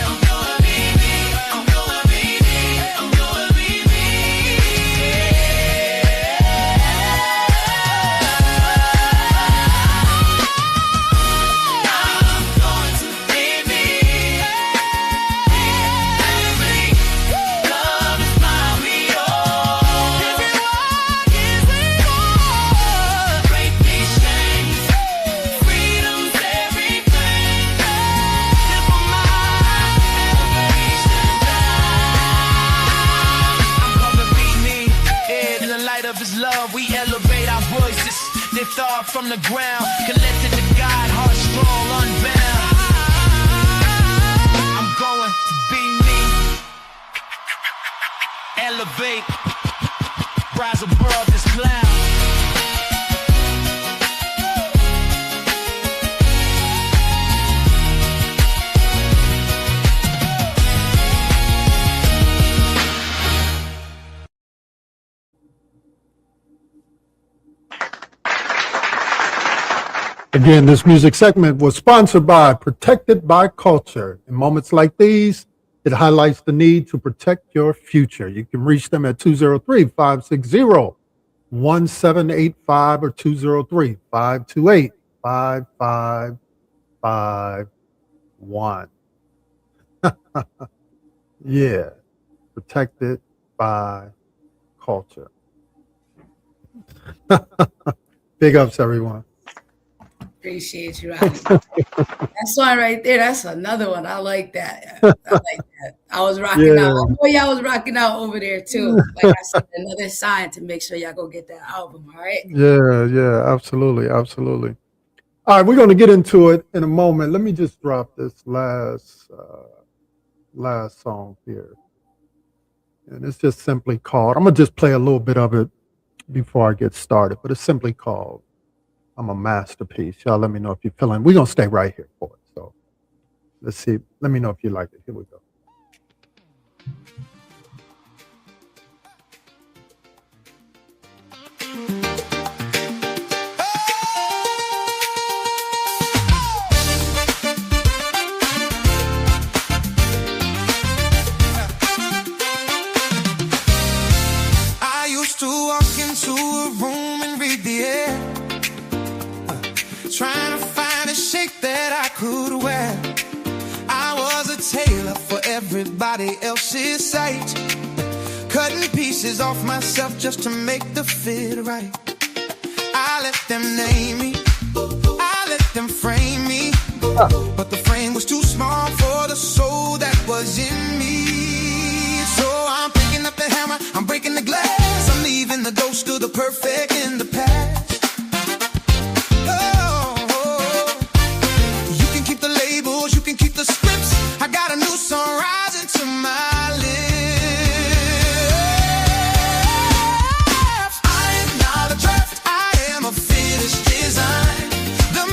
I'm gonna be me. I'm gonna be me. I'm gonna be me. love, we elevate our voices. Lift off from the ground, connected to God, heart strong, unbound. I'm going to be me. Elevate, rise above this cloud. Again, this music segment was sponsored by Protected by Culture. In moments like these, it highlights the need to protect your future. You can reach them at 203-560-1785 or 203-528-5551. Yeah, Protected by Culture. Big ups, everyone. Appreciate you, Rodney. That song right there, that's another one. I like that. I like that. I was rocking out. I know y'all was rocking out over there too. Like I said, another sign to make sure y'all go get that album, all right? Yeah, absolutely. All right, we're going to get into it in a moment. Let me just drop this last song here. And it's just simply called, I'm going to just play a little bit of it before I get started, but it's simply called I'm a Masterpiece. Y'all let me know if you're feeling. We're going to stay right here for it. So let's see. Let me know if you like it. Here we go. I used to walk into a room and read the air, trying to find a shape that I could wear. I was a tailor for everybody else's sight, cutting pieces off myself just to make the fit right. I let them name me, I let them frame me, but the frame was too small for the soul that was in me. So I'm picking up the hammer, I'm breaking the glass, I'm leaving the ghost of the perfect in the past. You can keep the scripts. I got a new song rising to my lips. I am not a draft, I am a finished design. The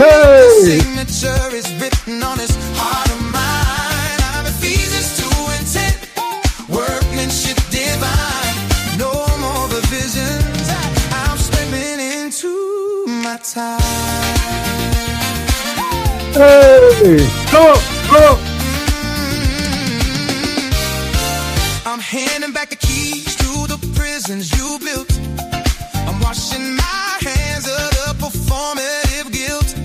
signature is written on his heart of mine. I'm Ephesians 2:10, workmanship divine. No more revisions, I'm stepping into my time. Hey, go. I'm handing back the keys to the prisons you built. I'm washing my hands of the performative guilt.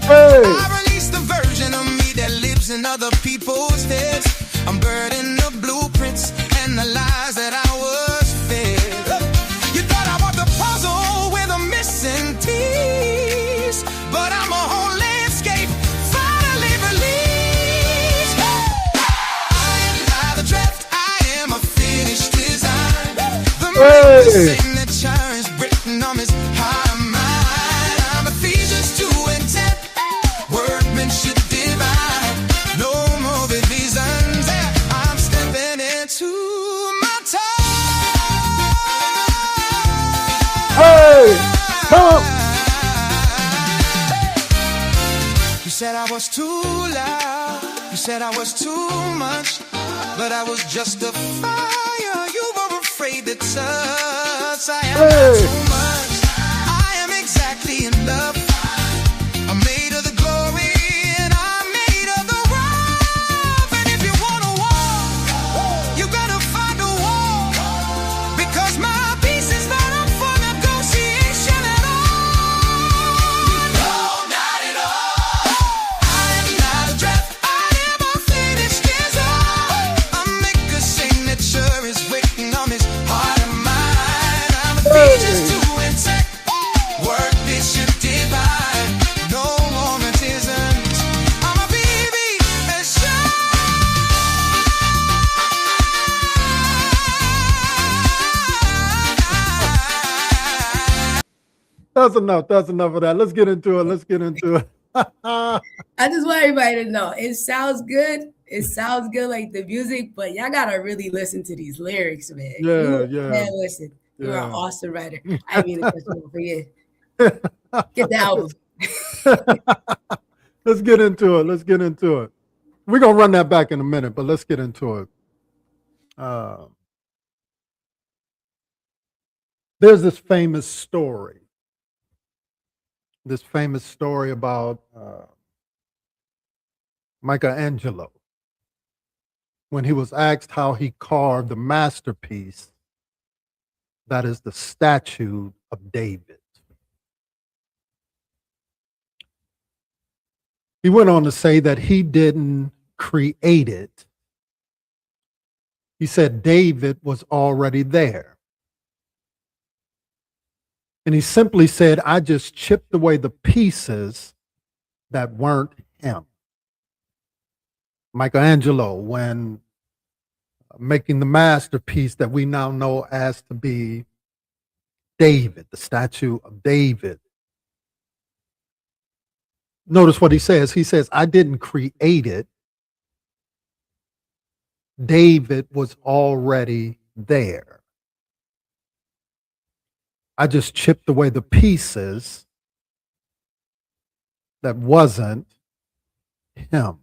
Hey. I release the version of me that lives in other people's heads. I'm burning the blueprints and the lies that I was fed. You thought I was the puzzle with a missing piece, but I'm a whole landscape finally released. I am not the draft, I am a finished design. The signature is written on his heart of mine. I'm Ephesians 2:10, workmanship divine. No more revisions, I'm stepping into my time. Hey, come. You said I was too loud, you said I was too much, but I was just a fire you were afraid to touch. I am not too much, I am exactly enough. I'm made of the glory and I'm made of the rough. And if you wanna walk, you gotta find a wall, because my peace is not up for negotiation at all. No, not at all. I am not a draft, I am a finished design. A maker's signature is written on his heart of mine. I'm Ephesians That's enough. That's enough of that. Let's get into it. Let's get into it. I just want everybody to know it sounds good. It sounds good like the music, but y'all gotta really listen to these lyrics, man. Man, listen, you're an awesome writer. I mean, to cut you off, yeah. Get the album. Let's get into it. Let's get into it. We're gonna run that back in a minute, but let's get into it. There's this famous story. This famous story about Michelangelo, when he was asked how he carved the masterpiece that is the statue of David. He went on to say that he didn't create it. He said David was already there. And he simply said, I just chipped away the pieces that weren't him. Michelangelo, when making the masterpiece that we now know as to be David, the statue of David. Notice what he says. He says, I didn't create it. David was already there. I just chipped away the pieces that wasn't him.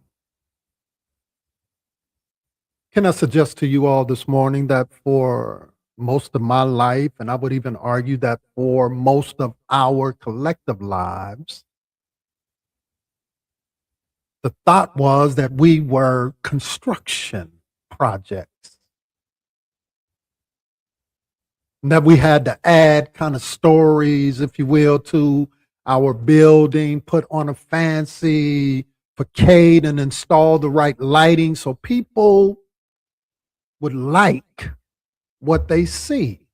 Can I suggest to you all this morning that for most of my life, and I would even argue that for most of our collective lives, the thought was that we were construction projects, and that we had to add kind of stories, if you will, to our building, put on a fancy facade and install the right lighting so people would like what they see.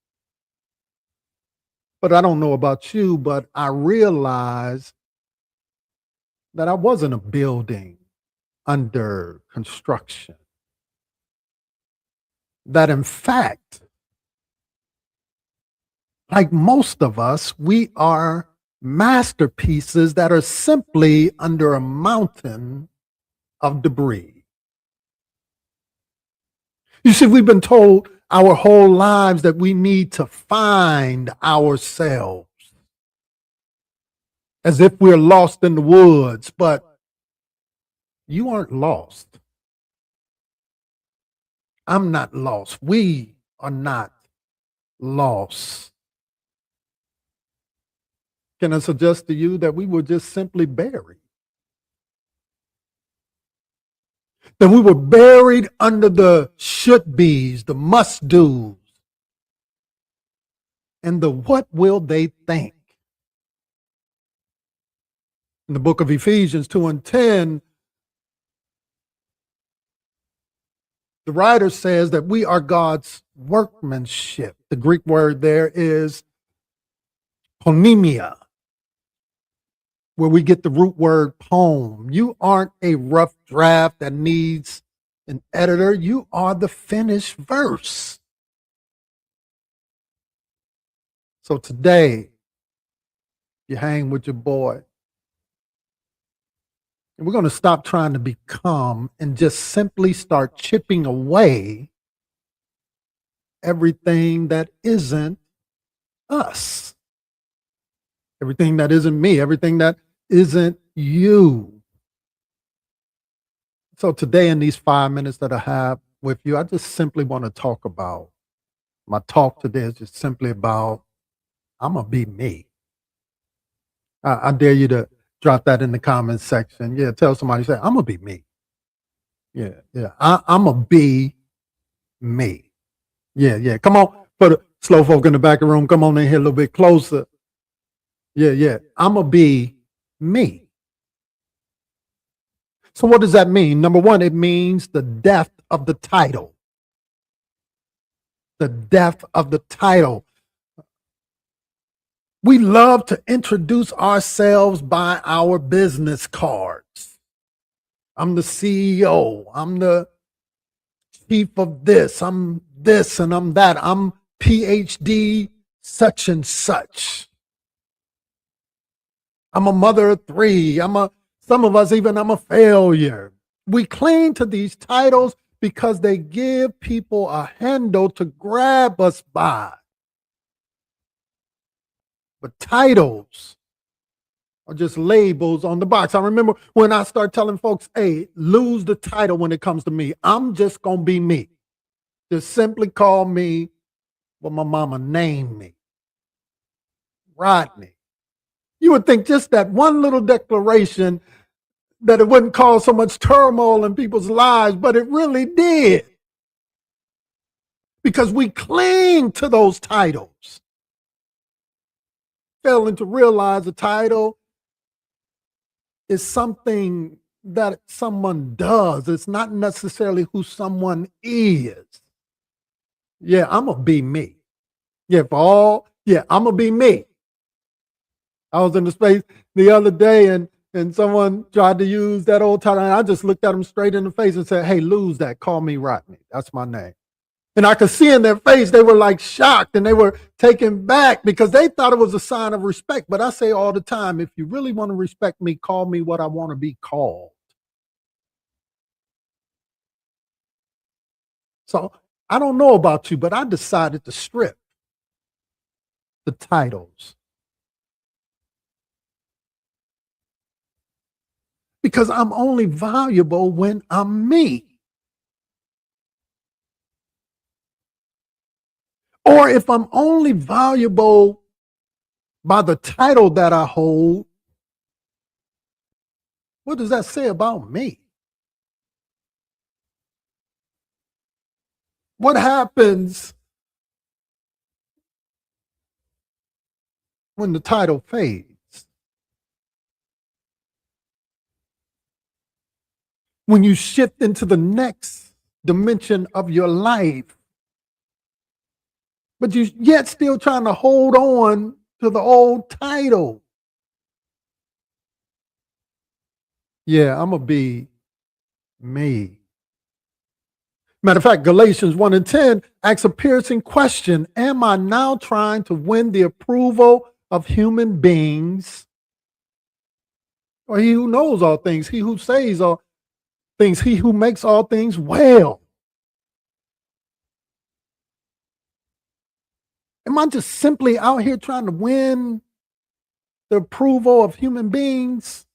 But I don't know about you, but I realized that I wasn't a building under construction. That in fact, like most of us, we are masterpieces that are simply under a mountain of debris. You see, we've been told our whole lives that we need to find ourselves, as if we're lost in the woods, but you aren't lost. I'm not lost. We are not lost. Can I suggest to you that we were just simply buried? That we were buried under the should-bes, the must-dos, and the what will they think. In the book of Ephesians 2:10, the writer says that we are God's workmanship. The Greek word there is ponemia, where we get the root word poem. You aren't a rough draft that needs an editor. You are the finished verse. So today, you hang with your boy. And we're going to stop trying to become and just simply start chipping away everything that isn't us. Everything that isn't me, everything that isn't you. So today, in these 5 minutes that I have with you, I just simply want to talk about, my talk today is just simply about, I'm going to be me. I dare you to drop that in the comments section. Yeah, tell somebody, say, I'm going to be me. Yeah. I'm going to be me. Yeah. Come on, put a slow folk in the back of the room. Come on in here a little bit closer. Yeah. I'm going to be me. So what does that mean? Number one, it means the depth of the title. The depth of the title. We love to introduce ourselves by our business cards. I'm the CEO. I'm the chief of this. I'm this and I'm that. I'm PhD such and such. I'm a mother of three. Some of us even, I'm a failure. We cling to these titles because they give people a handle to grab us by. But titles are just labels on the box. I remember when I started telling folks, hey, lose the title when it comes to me. I'm just going to be me. Just simply call me what my mama named me. Rodney. You would think just that one little declaration that it wouldn't cause so much turmoil in people's lives, but it really did. Because we cling to those titles. Failing to realize a title is something that someone does. It's not necessarily who someone is. Yeah, I'm going to be me. I'm going to be me. I was in the space the other day and someone tried to use that old title, and I just looked at them straight in the face and said, hey, lose that. Call me Rodney. That's my name. And I could see in their face, they were like shocked and they were taken back because they thought it was a sign of respect. But I say all the time, if you really want to respect me, call me what I want to be called. So I don't know about you, but I decided to strip the titles. Because I'm only valuable when I'm me. Or if I'm only valuable by the title that I hold, what does that say about me? What happens when the title fades? When you shift into the next dimension of your life, but you yet still trying to hold on to the old title. Yeah, I'm going to be me. Matter of fact, Galatians 1:10 asks a piercing question. Am I now trying to win the approval of human beings? Or he who knows all things, he who says all things, he who makes all things well? Am I just simply out here trying to win the approval of human beings?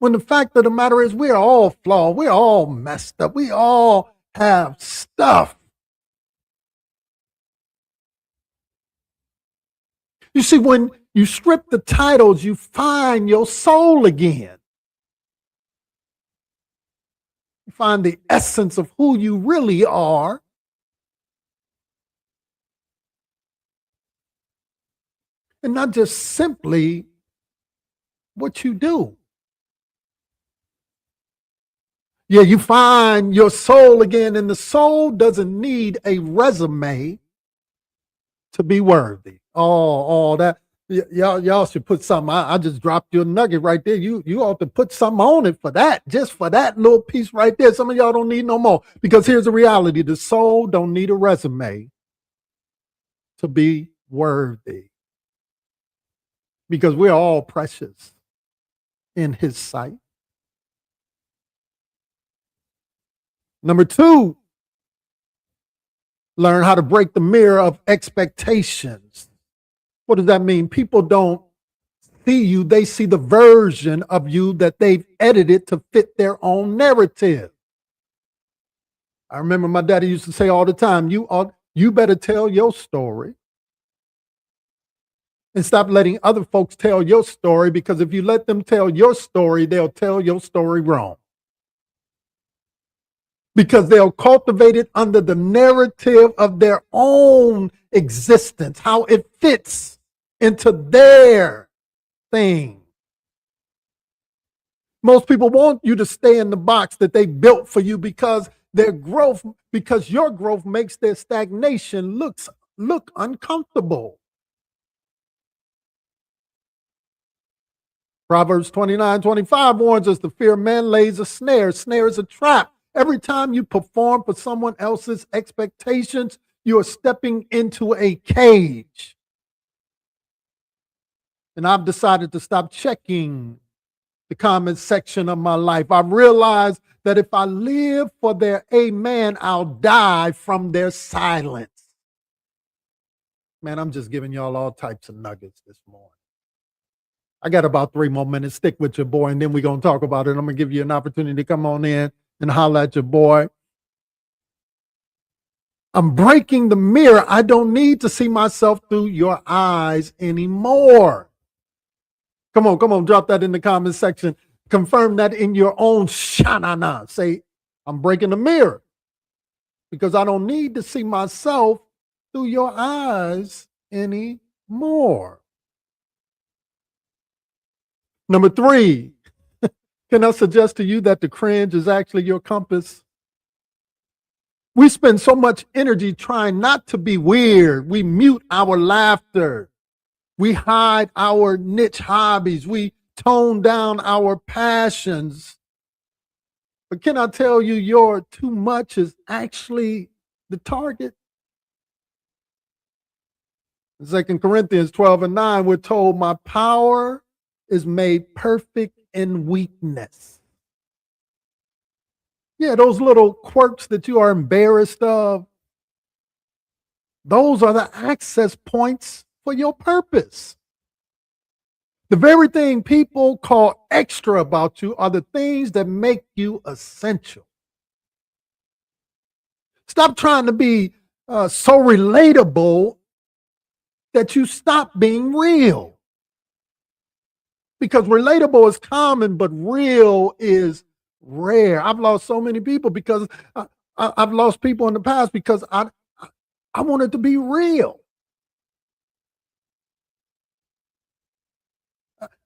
When the fact of the matter is we're all flawed. We're all messed up. We all have stuff. You see, when you strip the titles, you find your soul again. You find the essence of who you really are. And not just simply what you do. Yeah, you find your soul again, and the soul doesn't need a resume to be worthy. All that. Y'all should put something. I just dropped you a nugget right there. You ought to put something on it for that, just for that little piece right there. Some of y'all don't need no more, because here's the reality. The soul don't need a resume to be worthy. Because we're all precious in his sight. Number 2, learn how to break the mirror of expectations. What does that mean? People don't see you, they see the version of you that they've edited to fit their own narrative. I remember my daddy used to say all the time, you better tell your story. And stop letting other folks tell your story, because if you let them tell your story, they'll tell your story wrong. Because they'll cultivate it under the narrative of their own existence, how it fits into their thing. Most people want you to stay in the box that they built for you, because your growth makes their stagnation look uncomfortable. Proverbs 29:25 warns us the fear of man lays a snare. Snare is a trap. Every time you perform for someone else's expectations, you are stepping into a cage. And I've decided to stop checking the comment section of my life. I've realized that if I live for their amen, I'll die from their silence. Man, I'm just giving y'all all types of nuggets this morning. I got about 3 more minutes. Stick with your boy, and then we're going to talk about it. I'm going to give you an opportunity to come on in and holler at your boy. I'm breaking the mirror. I don't need to see myself through your eyes anymore. Come on, drop that in the comment section. Confirm that in your own shanana. Say, I'm breaking the mirror because I don't need to see myself through your eyes anymore. Number 3, can I suggest to you that the cringe is actually your compass? We spend so much energy trying not to be weird. We mute our laughter. We hide our niche hobbies. We tone down our passions. But can I tell you, your too much is actually the target? In 2 Corinthians 12:9, we're told, my power is made perfect in weakness. Yeah, those little quirks that you are embarrassed of, those are the access points for your purpose. The very thing people call extra about you are the things that make you essential. Stop trying to be so relatable that you stop being real. Because relatable is common, but real is rare. I've lost so many people because I've lost people in the past because I wanted to be real.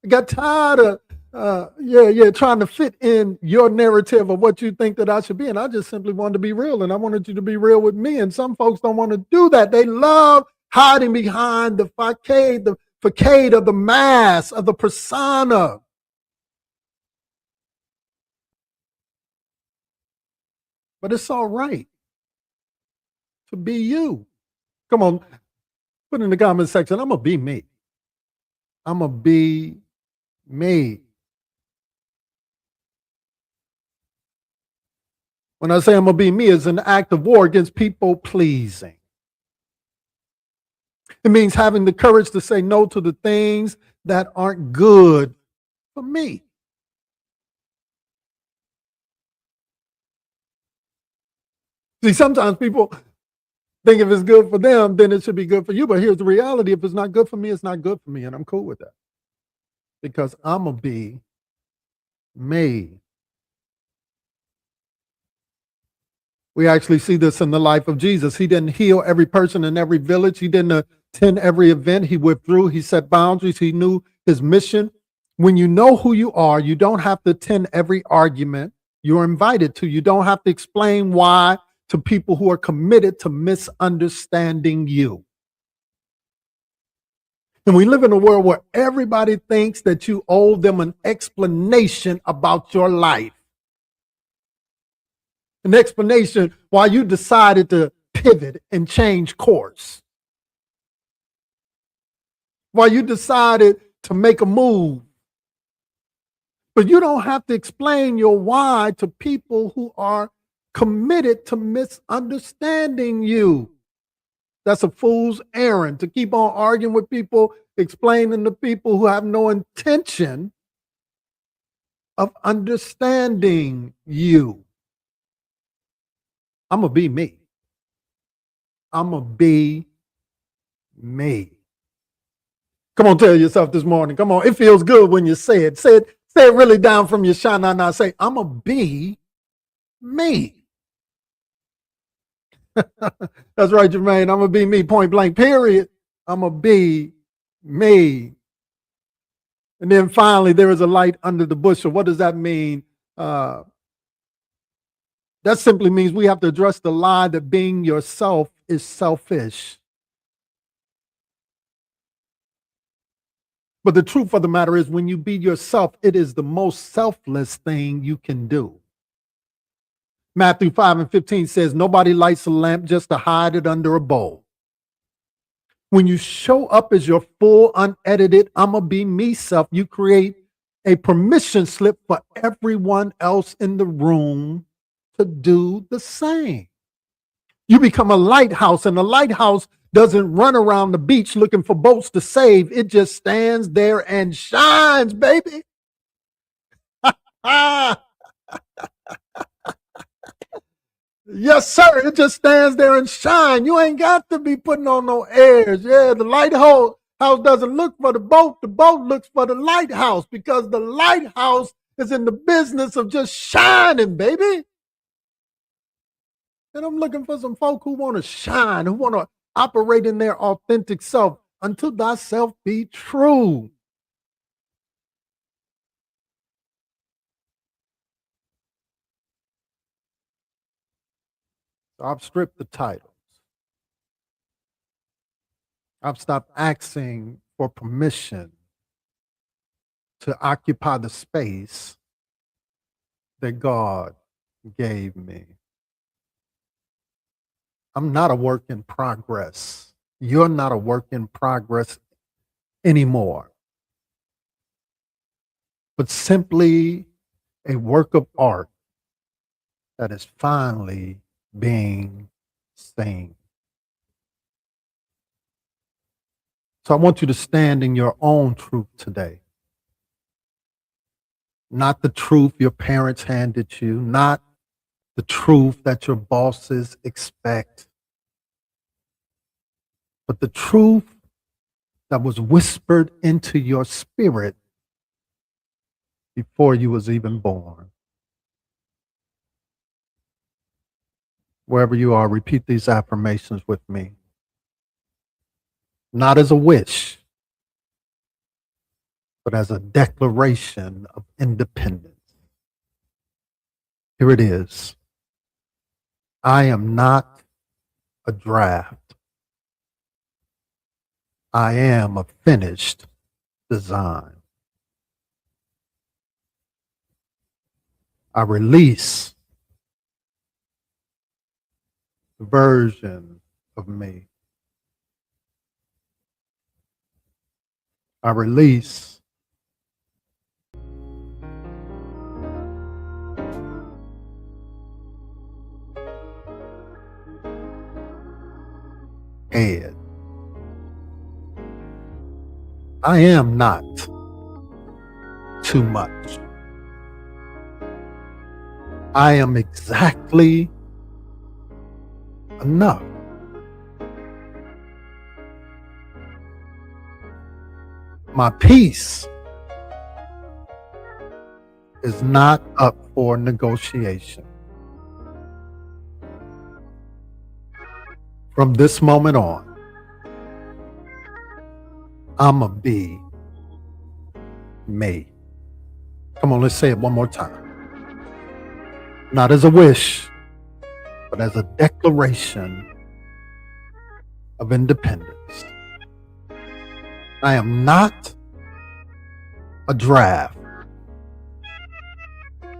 I got tired of trying to fit in your narrative of what you think that I should be. And I just simply wanted to be real, and I wanted you to be real with me. And some folks don't want to do that. They love hiding behind the facade of the mask, of the persona. But it's all right to be you. Come on, put in the comment section, I'm going to be me. I'm going to be me. When I say I'm going to be me, it's an act of war against people pleasing. It means having the courage to say no to the things that aren't good for me. See, sometimes people think if it's good for them, then it should be good for you. But here's the reality. If it's not good for me, it's not good for me. And I'm cool with that. Because I'm going to be me. We actually see this in the life of Jesus. He didn't heal every person in every village. He didn't attend every event. He withdrew. He set boundaries. He knew his mission. When you know who you are, you don't have to attend every argument you're invited to. You don't have to explain why to people who are committed to misunderstanding you. And we live in a world where everybody thinks that you owe them an explanation about your life. An explanation why you decided to pivot and change course. Why you decided to make a move. But you don't have to explain your why to people who are committed to misunderstanding you. That's a fool's errand, to keep on arguing with people, explaining to people who have no intention of understanding you. I'm going to be me. I'm going to be me. Come on, tell yourself this morning. Come on, it feels good when you say it. Say it really down from your shanana. Say, I'm going to be me. That's right, Jermaine. I'm going to be me, point blank, period. I'm going to be me. And then finally, there is a light under the bushel. What does that mean? That simply means we have to address the lie that being yourself is selfish. But the truth of the matter is, when you be yourself, it is the most selfless thing you can do. Matthew 5:15 says, nobody lights a lamp just to hide it under a bowl. When you show up as your full, unedited, I'ma be me self, you create a permission slip for everyone else in the room to do the same. You become a lighthouse, and the lighthouse doesn't run around the beach looking for boats to save. It just stands there and shines, baby. Yes, sir. It just stands there and shine. You ain't got to be putting on no airs. Yeah, the lighthouse doesn't look for the boat. The boat looks for the lighthouse, because the lighthouse is in the business of just shining, baby. And I'm looking for some folk who want to shine, who want to operate in their authentic self. Unto thyself be true. I've stripped the titles. I've stopped asking for permission to occupy the space that God gave me. I'm not a work in progress. You're not a work in progress anymore, but simply a work of art that is finally being seen. So I want you to stand in your own truth today. Not the truth your parents handed you, not the truth that your bosses expect, but the truth that was whispered into your spirit before you was even born. Wherever you are, repeat these affirmations with me. Not as a wish, but as a declaration of independence. Here it is. I am not a draft. I am a finished design. I release the version of me. I release head. I am not too much. I am exactly enough. My peace is not up for negotiation. From this moment on, I'ma be me. Come on, let's say it one more time. Not as a wish, but as a declaration of independence. I am not a draft.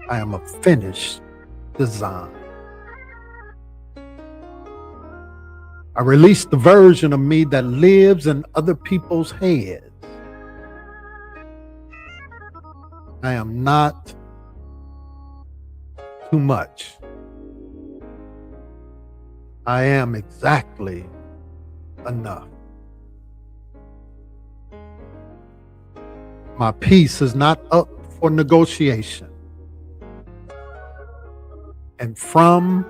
I am a finished design. I release the version of me that lives in other people's heads. I am not too much. I am exactly enough. My peace is not up for negotiation. And from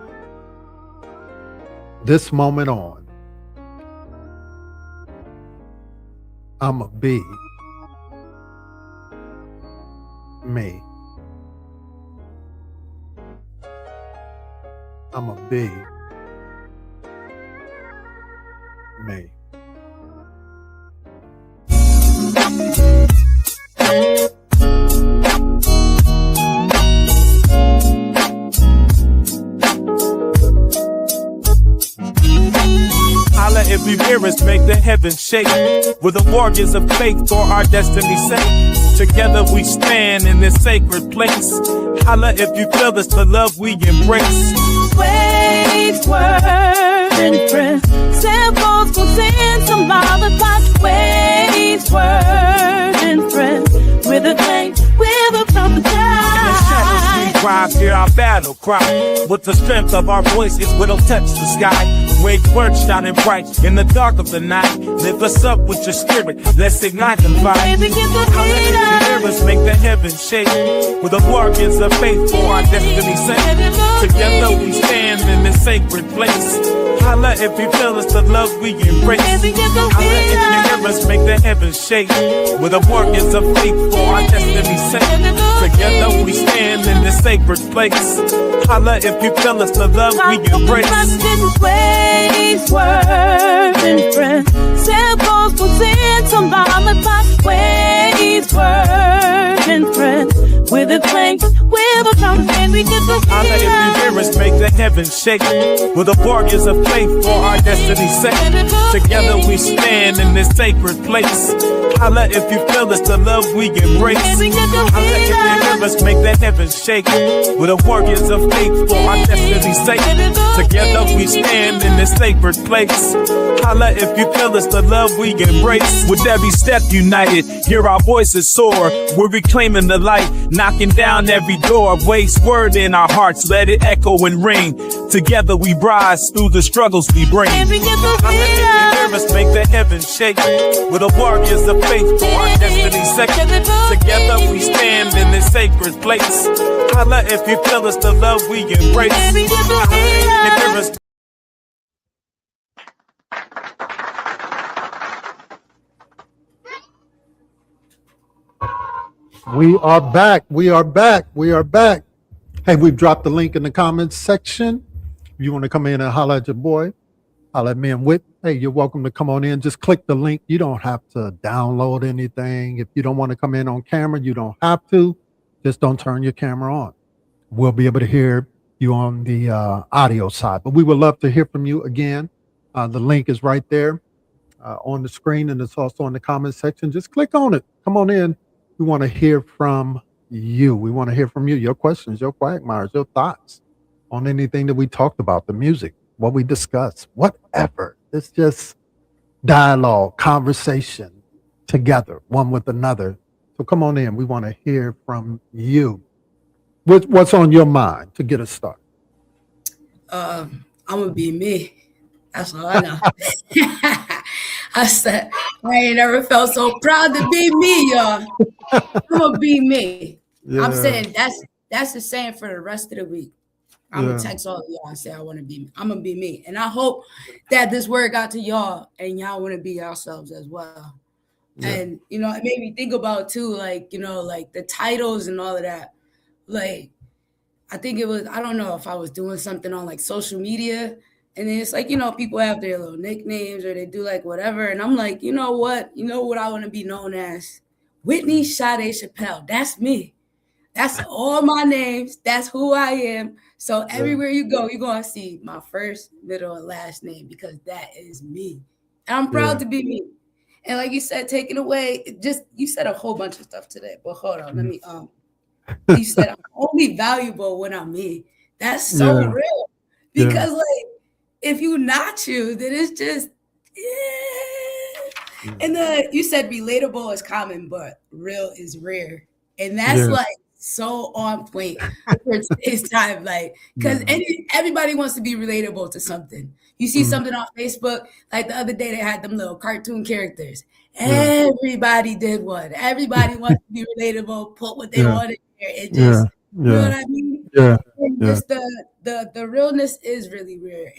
this moment on, I'ma be me. I'ma be me. Holla if you hear us, make the heavens shake. We're the warriors of faith for our destiny's sake. Together we stand in this sacred place. Holla if you feel us, the love we embrace. Waves were swerving friends. Samples gon' send some lollipop waves, swerving friends. With a clang, with a from the sky. Rhymes hear our battle cry. With the strength of our voices, we don't touch the sky. Wage words shining bright in the dark of the night. Lift us up with your spirit, let's ignite the fire. Hear us make the heavens shake. With the warriors of faith for our destiny sake. Together we stand in this sacred place. Holla if you feel us, the love we embrace. Holla if you hear us make the heavens shake. With the warriors of faith for our destiny sake. Together we stand in this sacred place. Holla if you feel us, the love we embrace. Swerving friends. Samples will send some lollipop waves, swerving friends. With a clang, with a drum, and we get the Holla if you hear us make the heavens shake. With the warriors of faith for our destiny's sake. Together we stand in this sacred place. Holla if you feel us, the love we embrace. Holla if you hear us make the heavens shake. With the warriors of faith for our destiny's sake. Together we stand in this sacred place. Holla if you feel us, the love we embrace. With every step united, hear our voices soar. We're reclaiming the light, knocking down every door. Waste word in our hearts, let it echo and ring. Together we rise through the struggles we bring. Holla if you hear us make the heavens shake. With the warriors of faith for our destiny's sake. Together we stand in this sacred place. Holla if you feel us, the love we embrace. Holla if you hear us. We are back. We are back. We are back. Hey, we've dropped the link in the comments section. If you want to come in and holler at your boy, holler at me and Whit. Hey, you're welcome to come on in. Just click the link. You don't have to download anything. If you don't want to come in on camera, you don't have to. Just don't turn your camera on. We'll be able to hear you on the audio side. But we would love to hear from you again. The link is right there on the screen, and it's also in the comment section. Just click on it. Come on in. We want to hear from you. We want to hear from you, your questions, your quagmires, your thoughts on anything that we talked about, the music, what we discussed, whatever. It's just dialogue, conversation together, one with another. So come on in. We want to hear from you. What's on your mind to get us started? I'm going to be me. That's all I know. I said, I ain't never felt so proud to be me, y'all. I'm gonna be me. Yeah. I'm saying that's the saying for the rest of the week. I'm gonna text all of y'all and say I want to be me. I'm gonna be me, and I hope that this word got to y'all and y'all want to be yourselves as well. Yeah. And it made me think about too, like the titles and all of that. Like, I think it was, I don't know if I was doing something on like social media. And then it's like, people have their little nicknames or they do like whatever. And I'm like, you know what I want to be known as? Whitney Sade Chappelle. That's me. That's all my names. That's who I am. So everywhere you go, you're going to see my first, middle, and last name because that is me. And I'm proud to be me. And like you said, taking away, you said a whole bunch of stuff today. But hold on, let me, you said I'm only valuable when I'm me. That's so real. Because like, if you not you, then it's just, And you said relatable is common, but real is rare. And that's like so on point for today's time. Like, because everybody wants to be relatable to something. You see something on Facebook, like the other day they had them little cartoon characters. Everybody did one. Everybody wants to be relatable, put what they wanted there. It just, you know what I mean? Yeah. And just the realness is really rare.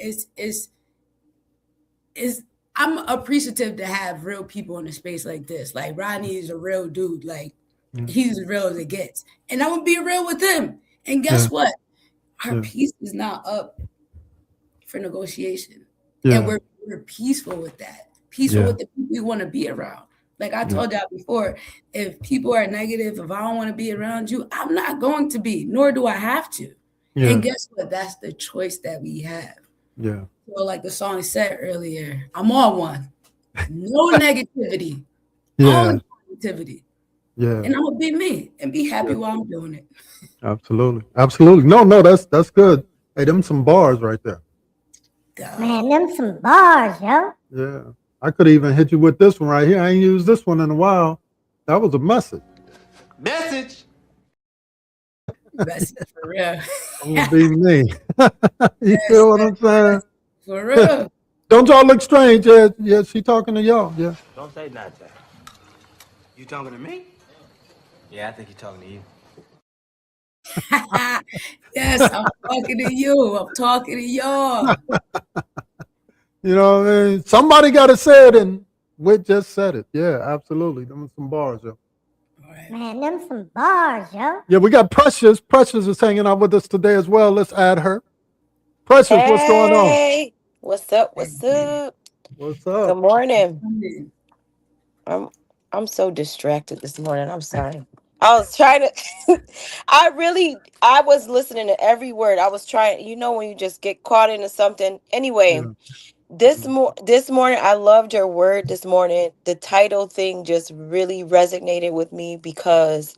I'm appreciative to have real people in a space like this. Like Ronnie is a real dude. Like he's as real as it gets. And I'm gonna be real with him. And guess what? Our peace is not up for negotiation. And we're peaceful with that. Peaceful with the people we want to be around. Like I told y'all before, if people are negative, if I don't want to be around you, I'm not going to be, nor do I have to. And guess what? That's the choice that we have. Yeah. So like the song said earlier, I'm on one. No negativity. All positivity. Yeah. And I'm gonna be me and be happy while I'm doing it. Absolutely. Absolutely. No, that's good. Hey, them some bars right there. Man, them some bars, yo. Yeah. I could even hit you with this one right here. I ain't used this one in a while. That was a message. Message. That's it for real. I'm gonna be me. You feel what I'm saying? For real. Don't y'all look strange? Yeah, she talking to y'all. Yeah. Don't say nothing. You talking to me? Yeah, I think he's talking to you. Yes, I'm talking to you. I'm talking to y'all. You know what I mean? Somebody got to say it, and Whit just said it. Yeah, absolutely. Them some bars, yo. Man, them some bars, yo. Yeah, we got Precious. Precious is hanging out with us today as well. Let's add her. Precious, what's going on? Hey, what's up? What's up? What's Good up? morning. I'm so distracted this morning. I'm sorry. I was trying to I was listening to every word. I was trying, when you just get caught into something. Anyway, Yeah. this morning I loved your word this morning. The title thing just really resonated with me because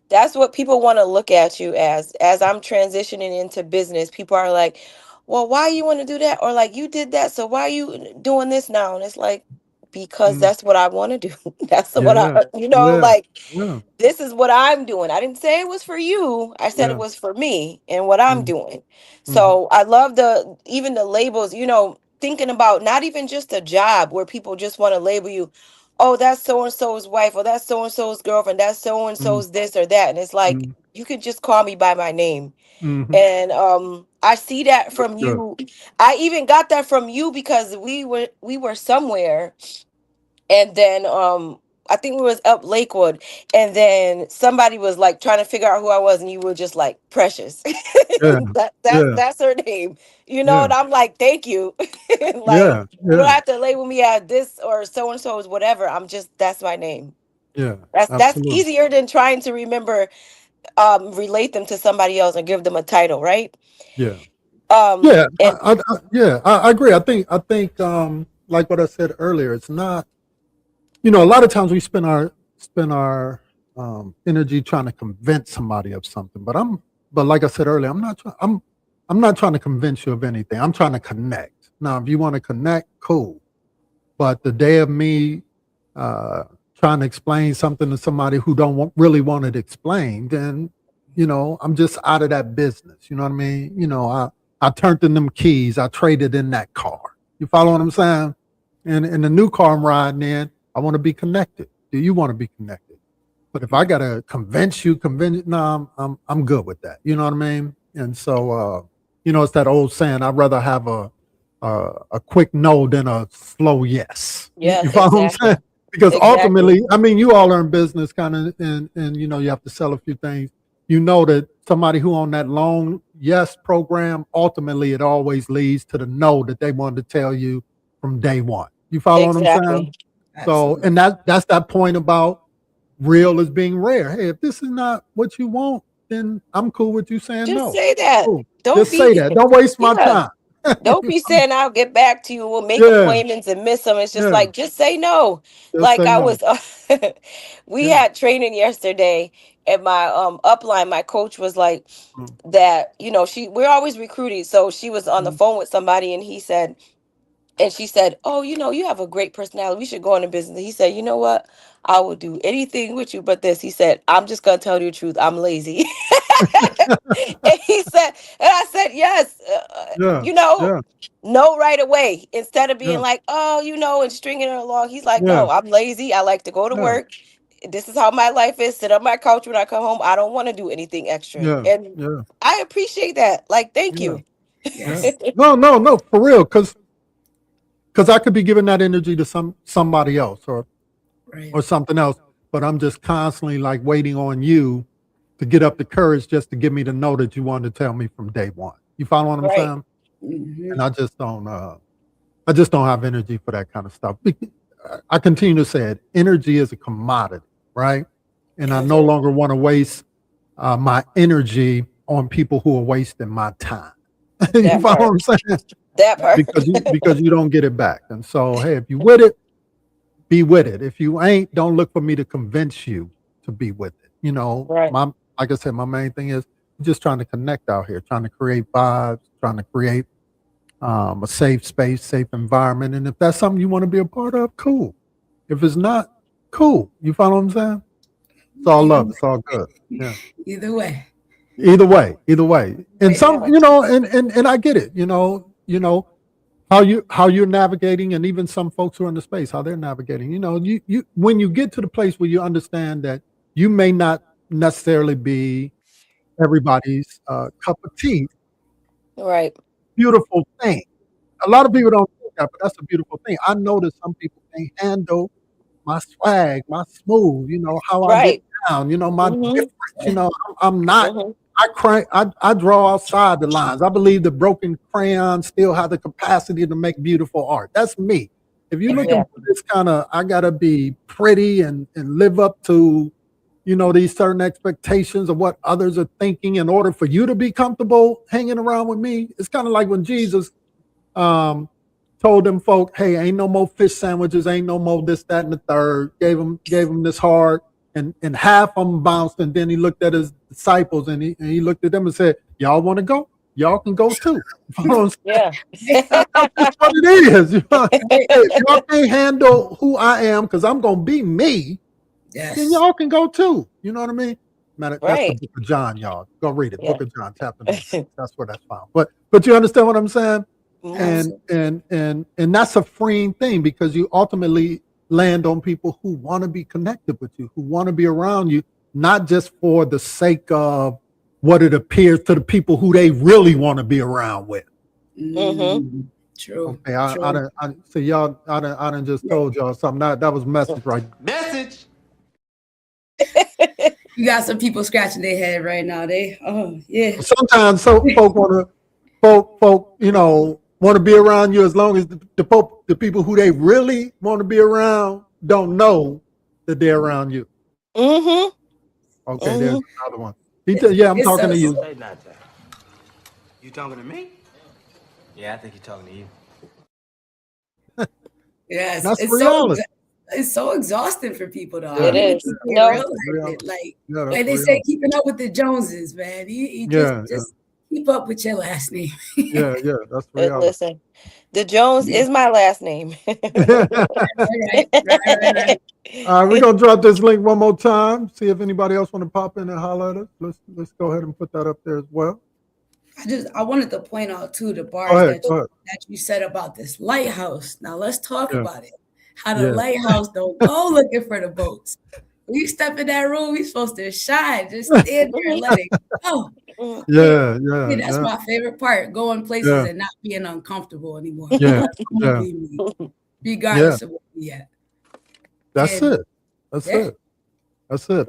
that's what people want to look at you as I'm transitioning into business. People are like, well, why you want to do that? Or like, you did that, so why are you doing this now? And it's like, because that's what I want to do. That's what Yeah. Yeah. like, Yeah. this is what I'm doing. I didn't say it was for you. I said it Yeah. was for me and what I'm doing. Mhm. So I love even the labels, thinking about not even just a job where people just want to label you, oh, that's so and so's wife, or that's so and so's girlfriend, that's so and so's this or that. And it's like, you could just call me by my name. Mhm. And I see that from Good. you. I even got that from you because we were somewhere, and then I think we was up Lakewood, and then somebody was like trying to figure out who I was, and you were just like, Precious. Yeah. Yeah. That's her name, Yeah. and I'm like, thank you. Like, Yeah. you don't Yeah. have to label me as this or so and so is whatever. That's my name. Yeah. That's Absolutely. easier than trying to remember, relate them to somebody else or give them a title, right? Yeah. Um Yeah. and I agree. I think like what I said earlier, it's not, a lot of times we spend our energy trying to convince somebody of something. But like I said earlier, I'm not trying to convince you of anything. I'm trying to connect. Now, if you want to connect, cool. But the day of me trying to explain something to somebody who don't really want it explained, then I'm just out of that business. You know what I mean? I turned in them keys. I traded in that car. You follow what I'm saying? And in the new car I'm riding in, I want to be connected. Do you want to be connected? But if I gotta convince you, no, I'm good with that. You know what I mean? And so it's that old saying, I'd rather have a quick no than a slow yes. yeah, You follow what I'm exactly. saying? Because Exactly. ultimately, I mean, you all are in business kind of, and you have to sell a few things. You know that somebody who on that long yes program, ultimately it always leads to the no that they wanted to tell you from day one. You follow what I'm saying? Exactly. So, and that's that point about real is being rare. Hey, if this is not what you want, then I'm cool with you saying Just no. say that. Cool. Don't Just be say that. Don't waste my yeah. time. Don't be saying I'll get back to you. We'll make Yeah. appointments and miss them. It's just Yeah. like, just say no. Just Like say I no. was, we Yeah. had training yesterday, and my upline, my coach was like that. We're always recruiting, so she was on the phone with somebody, and she said, oh, you have a great personality. We should go into business. He said, you know what? I will do anything with you but this. He said, I'm just going to tell you the truth. I'm lazy. And he said, and I said, yes, Yeah. Yeah. no right away. Instead of being Yeah. like, oh, and stringing it along. He's like, Yeah. no, I'm lazy. I like to go to Yeah. work. This is how my life is. Sit on my couch when I come home. I don't want to do anything extra. Yeah. And Yeah. I appreciate that. Like, thank Yeah. you. Yeah. No, for real. Because I could be giving that energy to somebody else or something else, but I'm just constantly like waiting on you to get up the courage just to give me the know that you wanted to tell me from day one. You follow what I'm Right. saying? And I just don't have energy for that kind of stuff. I continue to say it. Energy is a commodity, right? And I no longer want to waste my energy on people who are wasting my time. You follow what I'm saying? That part. Because you don't get it back. And so, hey, if you with it, be with it. If you ain't, don't look for me to convince you to be with it. Right. Like I said, my main thing is just trying to connect out here, trying to create vibes, trying to create a safe space, safe environment. And if that's something you want to be a part of, cool. If it's not, cool. You follow what I'm saying? It's all love. It's all good. Yeah. Either way. Either way. And some, Yeah. and I get it, how you're navigating, and even some folks who are in the space, how they're navigating. You when you get to the place where you understand that you may not necessarily be everybody's cup of tea, Right. beautiful thing. A lot of people don't think that, but that's a beautiful thing. I notice some people can't handle my swag, my smooth, how I get Right. down, my Mhm. difference, I'm not, Mhm. I draw outside the lines. I believe the broken crayon still have the capacity to make beautiful art. That's me. If you're looking Yeah. for this kind of, I gotta be pretty and live up to, these certain expectations of what others are thinking in order for you to be comfortable hanging around with me. It's kind of like when Jesus told them folk, hey, ain't no more fish sandwiches, ain't no more this, that, and the third. Gave them this hard, and half of them bounced, and then he looked at his disciples and he looked at them and said, y'all want to go? Y'all can go too. Yeah. That's what it is. If y'all can't handle who I am, because I'm gonna be me, Yes. then y'all can go too. You know what I mean? That's the Right. book of John, y'all. Go read it. Yeah. Book of John, chapter 9. That's where that's found. But you understand what I'm saying? Mhm. And that's a freeing thing, because you ultimately land on people who want to be connected with you, who want to be around you, not just for the sake of what it appears to the people who they really want to be around with. Mhm. True. Okay, so y'all, I done just told y'all something. That was message right. Message. You got some people scratching their head right now. Yeah. Sometimes folk want to be around you, as long as the people who they really want to be around don't know that they're around you. Mhm. Okay, there's Mhm. another one. Yeah, I'm It's talking so- to you. Say not that. You talking to me? Yeah, I think you're talking to you. Yes. That's It's reality. it's so exhausting for people though. Yeah. It is. People don't No. realize Yeah. it. Like Yeah, that's they real. say, keeping up with the Joneses, man. You Yeah, just keep up with your last name. yeah, that's reality. Listen, the Jones is my last name. Right. All right, we're gonna drop this link one more time. See if anybody else want to pop in and holler at us. Let's go ahead and put that up there as well. I wanted to point out too the Go bars ahead. that you said about this lighthouse. Now let's talk Yeah. about it. How the Yeah. lighthouse don't go looking for the boats. When you step in that room, we supposed to shine. Just stand there and let it go. Yeah, That's my favorite part. Going places Yeah. and not being uncomfortable anymore. Yeah, That's gonna yeah. be me, regardless of where we at. That's And- it. That's Yeah. it. That's it.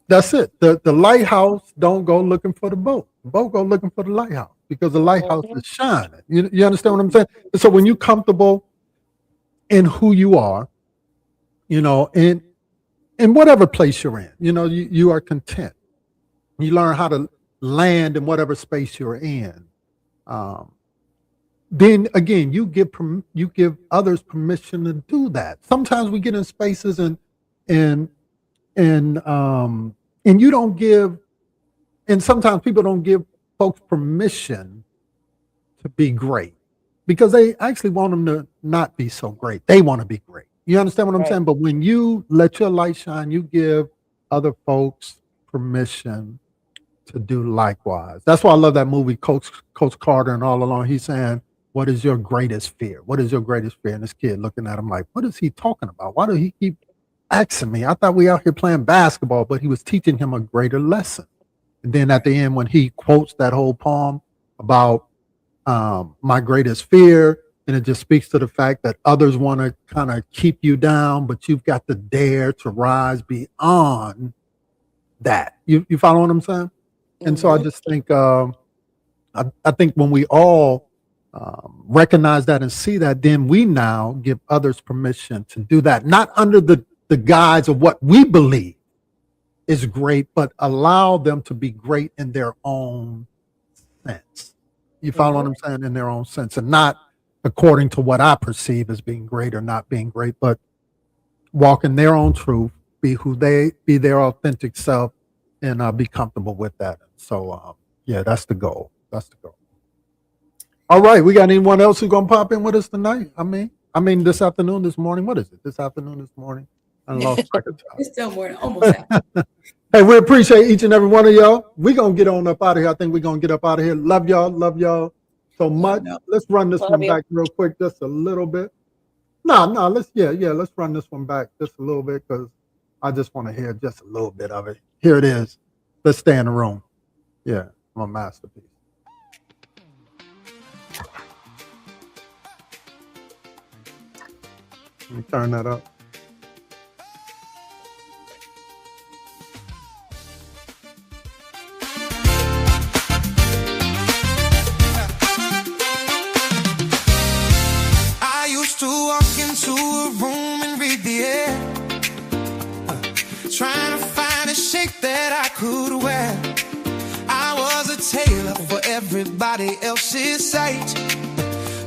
That's it. The lighthouse don't go looking for the boat. The boat go looking for the lighthouse, because the lighthouse is shining. You understand what I'm saying? And so when you're comfortable in who you are, in whatever place you're in, you are content. You learn how to land in whatever space you're in. Then again, you give others permission to do that. Sometimes we get in spaces and you don't give, and sometimes people don't give folks permission to be great, because they actually want them to not be so great. They want to be great. You understand what I'm Right. saying? But when you let your light shine, you give other folks permission to do likewise. That's why I love that movie, Coach Carter, and all along he's saying, what is your greatest fear? What is your greatest fear? And this kid looking at him like, what is he talking about? Why do he keep asking me? I thought we out here playing basketball, but he was teaching him a greater lesson. And then at the end, when he quotes that whole poem about my greatest fear, and it just speaks to the fact that others want to kind of keep you down, but you've got to dare to rise beyond that. You follow what I'm saying? And so I just think I think when we all recognize that and see that, then we now give others permission to do that, not under the guise of what we believe is great, but allow them to be great in their own sense. You follow what I'm saying? In their own sense, and not according to what I perceive as being great or not being great, but walk in their own truth, be their authentic self, and be comfortable with that. So yeah, that's the goal. That's the goal. All right, we got anyone else who's gonna pop in with us tonight? I mean this afternoon, this morning. What is it? This afternoon, this morning? I lost track of time. It's still morning, almost. Hey, we appreciate each and every one of y'all. We're gonna get on up out of here. I think we're gonna get up out of here. Love y'all so much. Let's run this one back real quick, just a little bit. No, let's run this one back just a little bit because I just want to hear just a little bit of it. Here it is. Let's stay in the room. Yeah, my masterpiece. Let me turn that up. I used to walk into a room and read the air, trying to find a shape that I could wear. I was a tailor for everybody else's sight,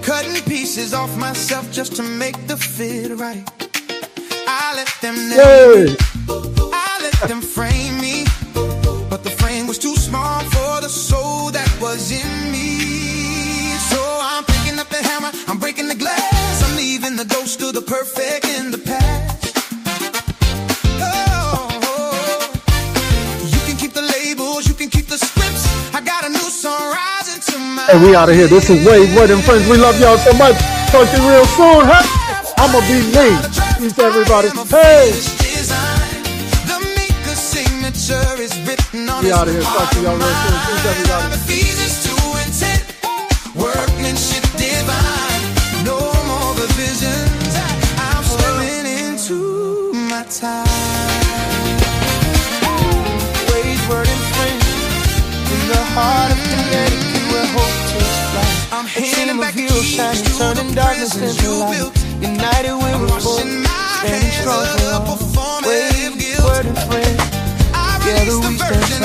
cutting pieces off myself just to make the fit right. I let them I let them frame me, but the frame was too small for the soul that was in me. So I'm picking up the hammer, I'm breaking the glass, I'm leaving the ghost of the perfect in the past. Oh, you can keep the labels, you can keep the scripts. I got a new song rising to my. Hey, we out of here. This is Wade Wood and Friends. We love y'all so much. Talk to you real soon, huh? I'ma be me. Peace, everybody. Hey. The maker's signature is written on. We out of here. Talk to y'all real soon. Peace, everybody. Ephesians 2:10. Workmanship divine. No more divisions. I'm stepping into my time. Wade, Word, and Friends. In the heart of Connecticut where hope takes flight. I'm a team of heroes shining, turning darkness into light. United we will